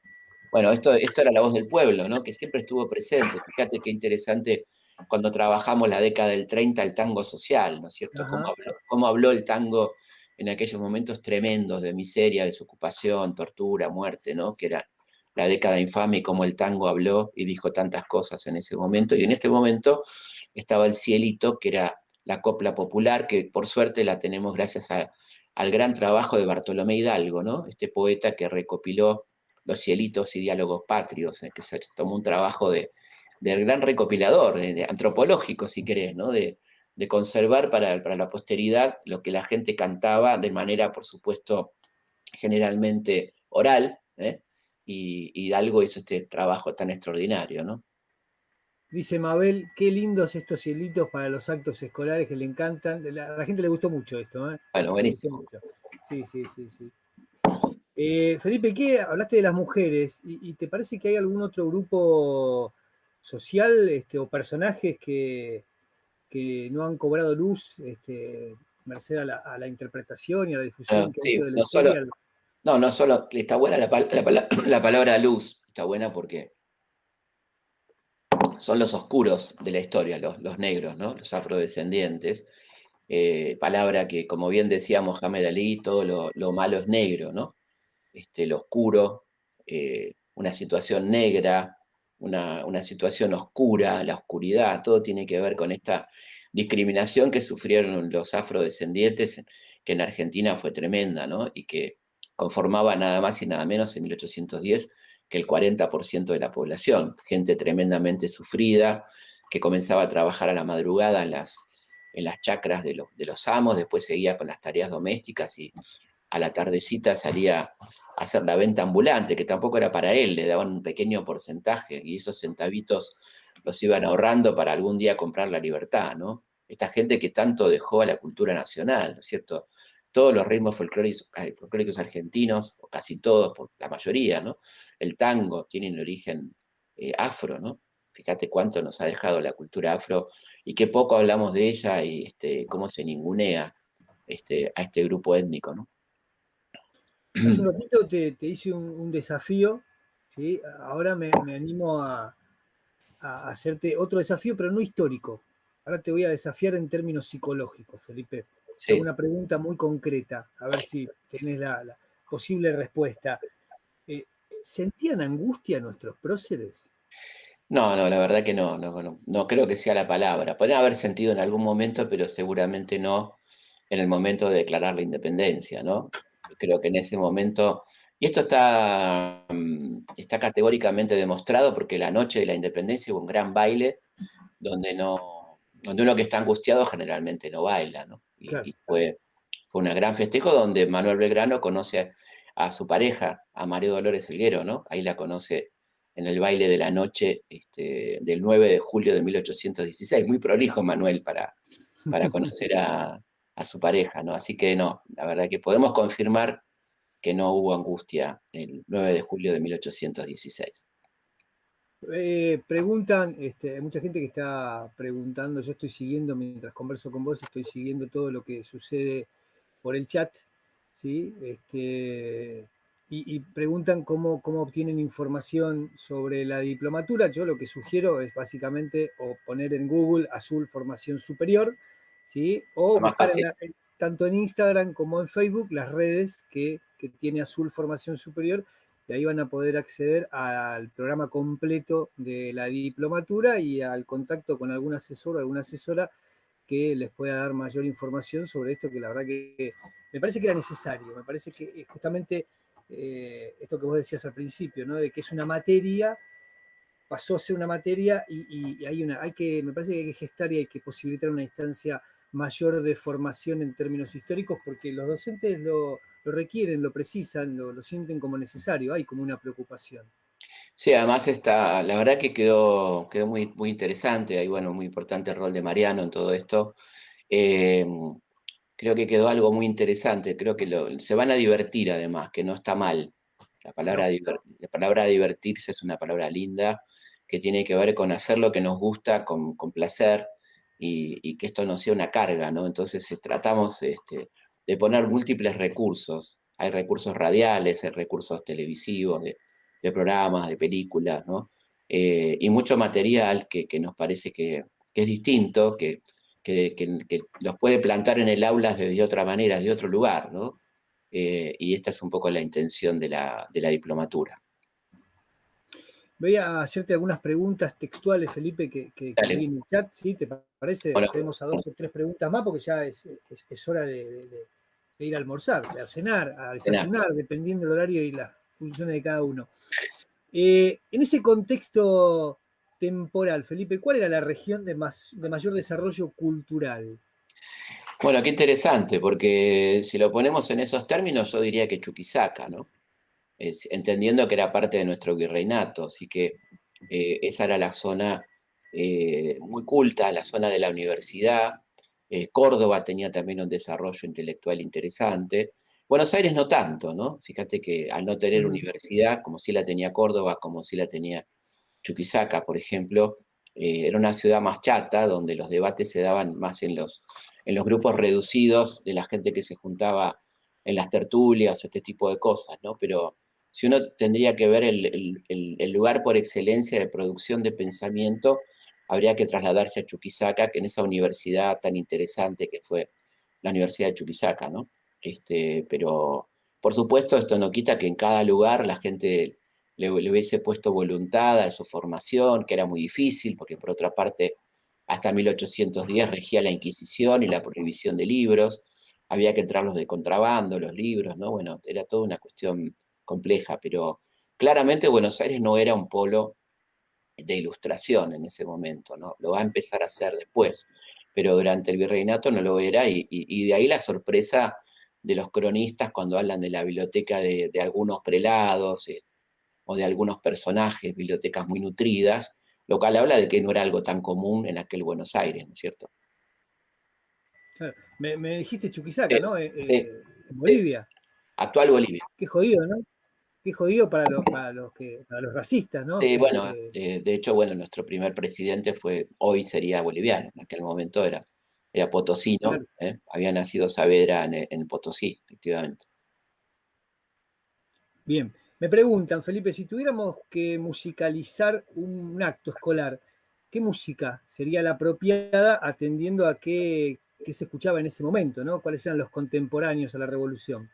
bueno, esto era la voz del pueblo, ¿no? Que siempre estuvo presente. Fíjate qué interesante cuando trabajamos la década del 30, el tango social, ¿no es cierto? Ajá. Cómo habló el tango en aquellos momentos tremendos de miseria, desocupación, tortura, muerte, ¿no? Que era la década infame y cómo el tango habló y dijo tantas cosas en ese momento. Y en este momento estaba el cielito, que era la copla popular, que por suerte la tenemos gracias al gran trabajo de Bartolomé Hidalgo, ¿no? Este poeta que recopiló los cielitos y diálogos patrios, que se tomó un trabajo del gran recopilador, de antropológico, si querés, ¿no? De conservar para la posteridad lo que la gente cantaba de manera, por supuesto, generalmente oral, ¿eh? Y Hidalgo hizo este trabajo tan extraordinario, ¿no? Dice Mabel, qué lindos estos cielitos para los actos escolares que le encantan. A la gente le gustó mucho esto, ¿eh? Bueno, Le gustó buenísimo. mucho. Sí, sí, sí, sí. Felipe, ¿qué hablaste de las mujeres? ¿Y te parece que hay algún otro grupo social, o personajes que no han cobrado luz, merced a la interpretación y a la Bueno, difusión que ha hecho sí, de la no solo, historia? no solo, está buena la palabra luz, está buena porque son los oscuros de la historia, los negros, ¿no? Los afrodescendientes. Palabra que, como bien decía Mohamed Ali, todo lo malo es negro, ¿no? Lo oscuro, una situación negra, una situación oscura, la oscuridad, todo tiene que ver con esta discriminación que sufrieron los afrodescendientes, que en Argentina fue tremenda, ¿no? Y que conformaba nada más y nada menos en 1810 que el 40% de la población, gente tremendamente sufrida, que comenzaba a trabajar a la madrugada en las chacras de los amos, después seguía con las tareas domésticas y a la tardecita salía a hacer la venta ambulante, que tampoco era para él, le daban un pequeño porcentaje y esos centavitos los iban ahorrando para algún día comprar la libertad, ¿no? Esta gente que tanto dejó a la cultura nacional, ¿no es cierto? Todos los ritmos folclóricos argentinos, o casi todos, por la mayoría, ¿no? El tango tiene un origen afro, ¿no? Fíjate cuánto nos ha dejado la cultura afro y qué poco hablamos de ella y cómo se ningunea a este grupo étnico, ¿no? Hace un ratito te hice un desafío, ¿sí? Ahora me animo a hacerte otro desafío, pero no histórico. Ahora te voy a desafiar en términos psicológicos, Felipe. Te hago Sí. una pregunta muy concreta, a ver si tenés la posible respuesta. Eh, ¿Sentían angustia nuestros próceres? No, no, la verdad que no creo que sea la palabra. Podrían haber sentido en algún momento, pero seguramente no en el momento de declarar la independencia, ¿no? Creo que en ese momento, y esto está categóricamente demostrado porque la noche de la independencia hubo un gran baile donde uno que está angustiado generalmente no baila, ¿no? Claro. Y fue un gran festejo donde Manuel Belgrano conoce a su pareja, a María Dolores Elguero, ¿no? Ahí la conoce en el baile de la noche del 9 de julio de 1816. Muy prolijo Manuel para conocer a su pareja, ¿no? Así que no, la verdad que podemos confirmar que no hubo angustia el 9 de julio de 1816. Preguntan, hay mucha gente que está preguntando, yo estoy siguiendo, mientras converso con vos, estoy siguiendo todo lo que sucede por el chat, ¿sí? Y preguntan cómo obtienen información sobre la diplomatura. Yo lo que sugiero es básicamente o poner en Google Azul Formación Superior, ¿sí? O Lo más buscar fácil. tanto en Instagram como en Facebook las redes que tiene Azul Formación Superior, y ahí van a poder acceder al programa completo de la diplomatura y al contacto con algún asesor o alguna asesora que les pueda dar mayor información sobre esto, que la verdad que me parece que era necesario. Me parece que justamente esto que vos decías al principio, ¿no? De que es una materia, pasó a ser una materia y me parece que hay que gestar y hay que posibilitar una instancia mayor de formación en términos históricos, porque los docentes lo requieren, lo precisan, lo sienten como necesario, hay como una preocupación. Sí, además la verdad que quedó muy, muy interesante, hay bueno, muy importante el rol de Mariano en todo esto. Eh, Creo que quedó algo muy interesante, creo que se van a divertir además, que no está mal. No, La palabra divertirse es una palabra linda, que tiene que ver con hacer lo que nos gusta con placer y que esto no sea una carga, ¿no? Entonces tratamos de poner múltiples recursos. Hay recursos radiales, hay recursos televisivos, de programas, de películas, ¿no? Y mucho material que nos parece que es distinto, que los puede plantar en el aula de otra manera, de otro lugar, ¿no? Y esta es un poco la intención de la diplomatura. voy a hacerte algunas preguntas textuales, Felipe, que vi Dale. en el chat, ¿sí? ¿Te parece? Bueno, Accedemos a dos o tres preguntas más porque ya es hora de ir a almorzar, a cenar, a cenar. desayunar, dependiendo del horario y las funciones de cada uno. En ese contexto temporal, Felipe, ¿cuál era la región de mayor desarrollo cultural? Bueno, qué interesante, porque si lo ponemos en esos términos, yo diría que Chuquisaca, ¿no? Entendiendo que era parte de nuestro virreinato, así que esa era la zona muy culta, la zona de la universidad. Córdoba tenía también un desarrollo intelectual interesante. Buenos Aires no tanto, ¿no? Fíjate que al no tener Mm. universidad, como sí la tenía Córdoba, como sí la tenía Chuquisaca, por ejemplo, era una ciudad más chata, donde los debates se daban más en los grupos reducidos de la gente que se juntaba en las tertulias, este tipo de cosas, ¿no? Pero si uno tendría que ver el lugar por excelencia de producción de pensamiento, habría que trasladarse a Chuquisaca, que en esa universidad tan interesante que fue la Universidad de Chuquisaca, ¿no? Pero, por supuesto, esto no quita que en cada lugar la gente le hubiese puesto voluntad a su formación, que era muy difícil, porque por otra parte, hasta 1810 regía la Inquisición y la prohibición de libros, había que entrarlos de contrabando, los libros, ¿no? Bueno, era toda una cuestión compleja, pero claramente Buenos Aires no era un polo de ilustración en ese momento, ¿no? Lo va a empezar a hacer después, pero durante el virreinato no lo era, y de ahí la sorpresa de los cronistas cuando hablan de la biblioteca de algunos prelados, o de algunos personajes, bibliotecas muy nutridas, lo cual habla de que no era algo tan común en aquel Buenos Aires, ¿no es cierto? Claro. Me dijiste Chuquisaca, Sí, ¿no? sí, En sí. Bolivia. Actual Bolivia. Qué jodido, ¿no? qué jodido para los racistas, ¿no? Sí, bueno, de hecho, bueno, nuestro primer presidente hoy sería boliviano, en aquel momento era potosino, claro. había nacido Saavedra en Potosí, efectivamente. Bien, me preguntan, Felipe, si tuviéramos que musicalizar un acto escolar, ¿qué música sería la apropiada atendiendo a qué se escuchaba en ese momento, ¿no? ¿Cuáles eran los contemporáneos a la revolución?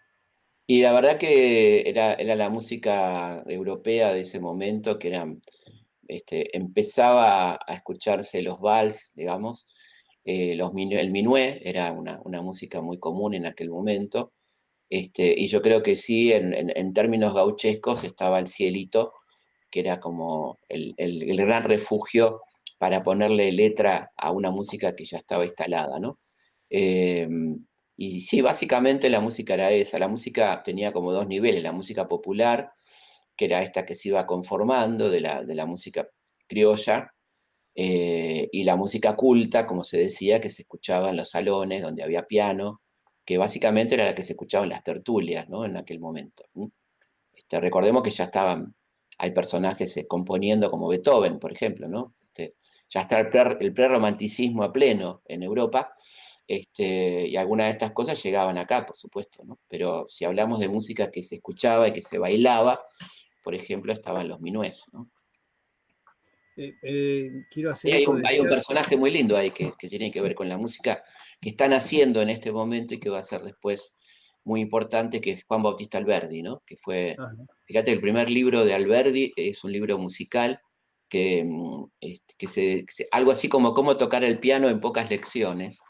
Y la verdad que era la música europea de ese momento, que empezaba a escucharse los vals, digamos, el minué era una música muy común en aquel momento, y yo creo que sí, en términos gauchescos estaba el cielito, que era como el gran refugio para ponerle letra a una música que ya estaba instalada, ¿no? Eh, y sí, básicamente la música era esa. La música tenía como dos niveles: la música popular, que era esta que se iba conformando de la música criolla, y la música culta, como se decía, que se escuchaba en los salones donde había piano, que básicamente era la que se escuchaba en las tertulias, ¿no? En aquel momento. Recordemos que ya hay personajes componiendo como Beethoven, por ejemplo, ¿no? Ya está el prerromanticismo a pleno en Europa, y algunas de estas cosas llegaban acá, por supuesto, ¿no? Pero si hablamos de música que se escuchaba y que se bailaba, por ejemplo, estaban los minués, ¿no? Quiero Y hacer hay eco un, del hay un chat. personaje muy lindo ahí que tiene que ver con la música que están haciendo en este momento y que va a ser después muy importante, que es Juan Bautista Alberdi, ¿no? Fíjate, el primer libro de Alberdi es un libro musical algo así como cómo tocar el piano en pocas lecciones,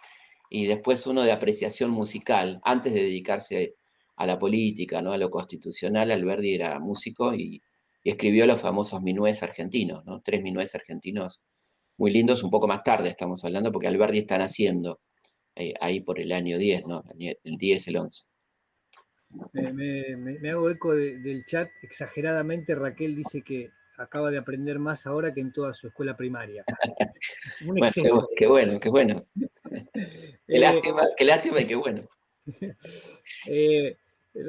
y después uno de apreciación musical, antes de dedicarse a la política, ¿no? A lo constitucional. Alberdi era músico y escribió los famosos minués argentinos, ¿no? 3 minués argentinos muy lindos, un poco más tarde estamos hablando, porque Alberdi está naciendo ahí por el año 10, ¿no? El 10, el 11. Me hago eco del chat. Exageradamente, Raquel dice que acaba de aprender más ahora que en toda su escuela primaria. Un Bueno, exceso. qué bueno, qué bueno. Eh, Qué lástima y qué bueno. eh,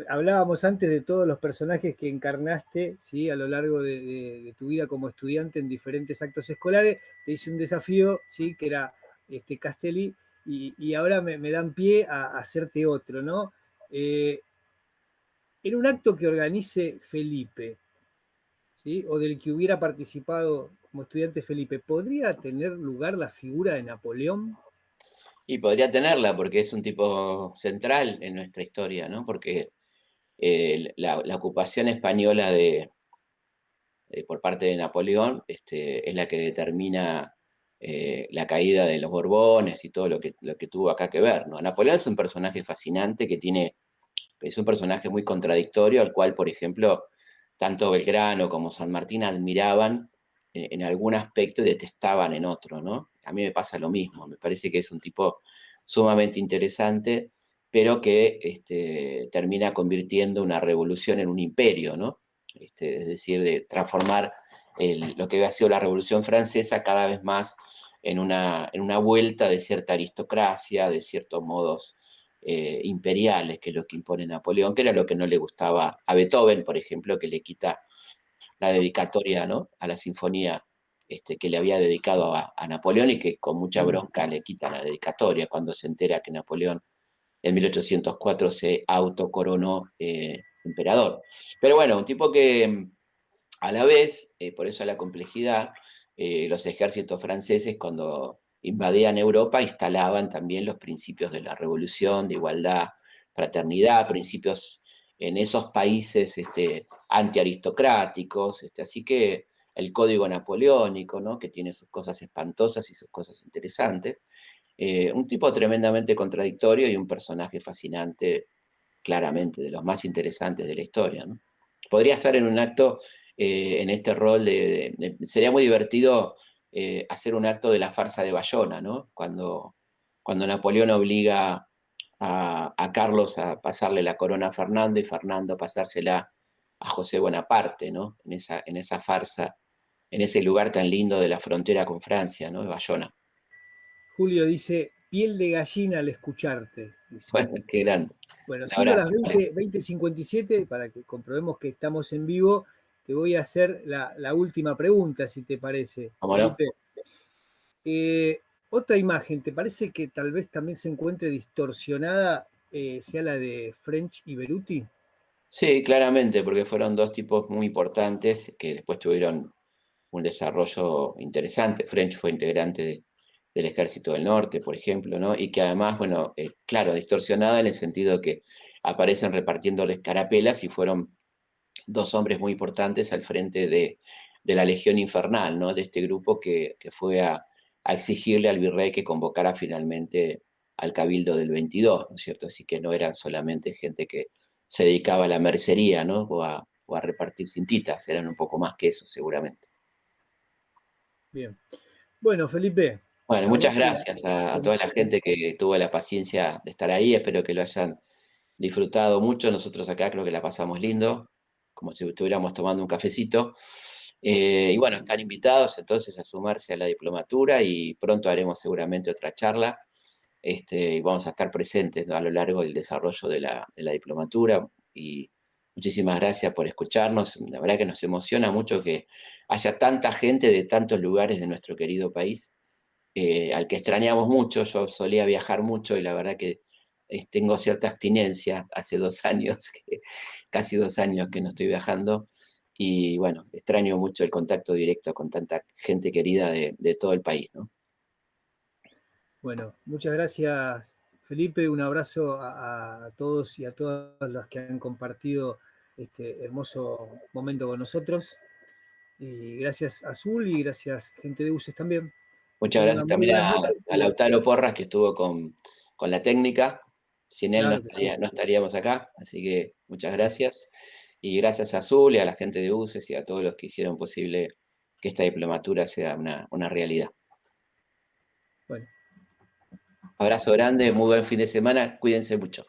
Hablábamos antes de todos los personajes que encarnaste, ¿sí? A lo largo de tu vida como estudiante en diferentes actos escolares. Te hice un desafío, ¿sí? Que era Castelli, y ahora me dan pie a hacerte otro, ¿no? En un acto que organice Felipe, ¿sí? O del que hubiera participado como estudiante Felipe, ¿podría tener lugar la figura de Napoleón? Y podría tenerla porque es un tipo central en nuestra historia, ¿no? Porque la ocupación española por parte de Napoleón es la que determina la caída de los Borbones y todo lo que tuvo acá que ver, ¿no? Napoleón es un personaje fascinante es un personaje muy contradictorio, al cual, por ejemplo, tanto Belgrano como San Martín admiraban en algún aspecto y detestaban en otro, ¿no? A mí me pasa lo mismo, me parece que es un tipo sumamente interesante, pero que termina convirtiendo una revolución en un imperio, ¿no? Es decir, de transformar lo que había sido la Revolución Francesa cada vez más en una vuelta de cierta aristocracia, de ciertos modos imperiales, que es lo que impone Napoleón, que era lo que no le gustaba a Beethoven, por ejemplo, que le quita la dedicatoria, ¿no? A la sinfonía que le había dedicado a Napoleón, y que con mucha bronca le quita la dedicatoria cuando se entera que Napoleón en 1804 se autocoronó emperador. Pero bueno, un tipo que a la vez, por eso la complejidad, los ejércitos franceses, cuando invadían Europa, instalaban también los principios de la revolución, de igualdad, fraternidad, principios en esos países antiaristocráticos, así que el código napoleónico, ¿no? Que tiene sus cosas espantosas y sus cosas interesantes. Un tipo tremendamente contradictorio y un personaje fascinante, claramente, de los más interesantes de la historia, ¿no? Podría estar en un acto, en este rol sería muy divertido hacer un acto de la farsa de Bayona, ¿no? Cuando Napoleón obliga a Carlos a pasarle la corona a Fernando y Fernando a pasársela a José Bonaparte, ¿no? En esa farsa, en ese lugar tan lindo de la frontera con Francia, ¿no? De Bayona. Julio dice, piel de gallina al escucharte. Bueno, qué grande. Bueno, Un siendo las abrazo. Vale. 20:57, para que comprobemos que estamos en vivo, te voy a hacer la última pregunta, si te parece, ¿Cómo no? Felipe. Eh, Otra imagen, ¿te parece que tal vez también se encuentre distorsionada, sea la de French y Beruti? Sí, claramente, porque fueron dos tipos muy importantes que después tuvieron un desarrollo interesante. French fue integrante del Ejército del Norte, por ejemplo, ¿no? Y que además, bueno, claro, distorsionada en el sentido que aparecen repartiéndoles carapelas y fueron dos hombres muy importantes al frente de la Legión Infernal, ¿no? De este grupo que fue a exigirle al virrey que convocara finalmente al Cabildo del 22, ¿no es cierto? Así que no eran solamente gente que se dedicaba a la mercería, ¿no? O a repartir cintitas, eran un poco más que eso, seguramente. Bien. Bueno, Felipe, Bueno, la verdad muchas que gracias a toda la gente que tuvo la paciencia de estar ahí. Espero que lo hayan disfrutado mucho. Nosotros acá creo que la pasamos lindo, como si estuviéramos tomando un cafecito. Y bueno, están invitados entonces a sumarse a la diplomatura y pronto haremos seguramente otra charla. Y vamos a estar presentes, ¿no? A lo largo del desarrollo de la diplomatura. Y muchísimas gracias por escucharnos. La verdad que nos emociona mucho que haya tanta gente de tantos lugares de nuestro querido país al que extrañamos mucho. Yo solía viajar mucho y la verdad que tengo cierta abstinencia hace 2 años, casi 2 años que no estoy viajando. Y bueno, extraño mucho el contacto directo con tanta gente querida de todo el país, ¿no? bueno, muchas gracias, Felipe. Un abrazo a todos y a todas los que han compartido este hermoso momento con nosotros. Y gracias, Azul, y gracias, gente de UCES también. Que Muchas tengan una gracias muy también buenas noches a y Lautaro Porras, que estuvo con la técnica. Sin él claro que sí. no estaríamos acá, así que muchas gracias. Y gracias a Azul y a la gente de UCES y a todos los que hicieron posible que esta diplomatura sea una realidad. Bueno. Abrazo grande, muy buen fin de semana, cuídense mucho.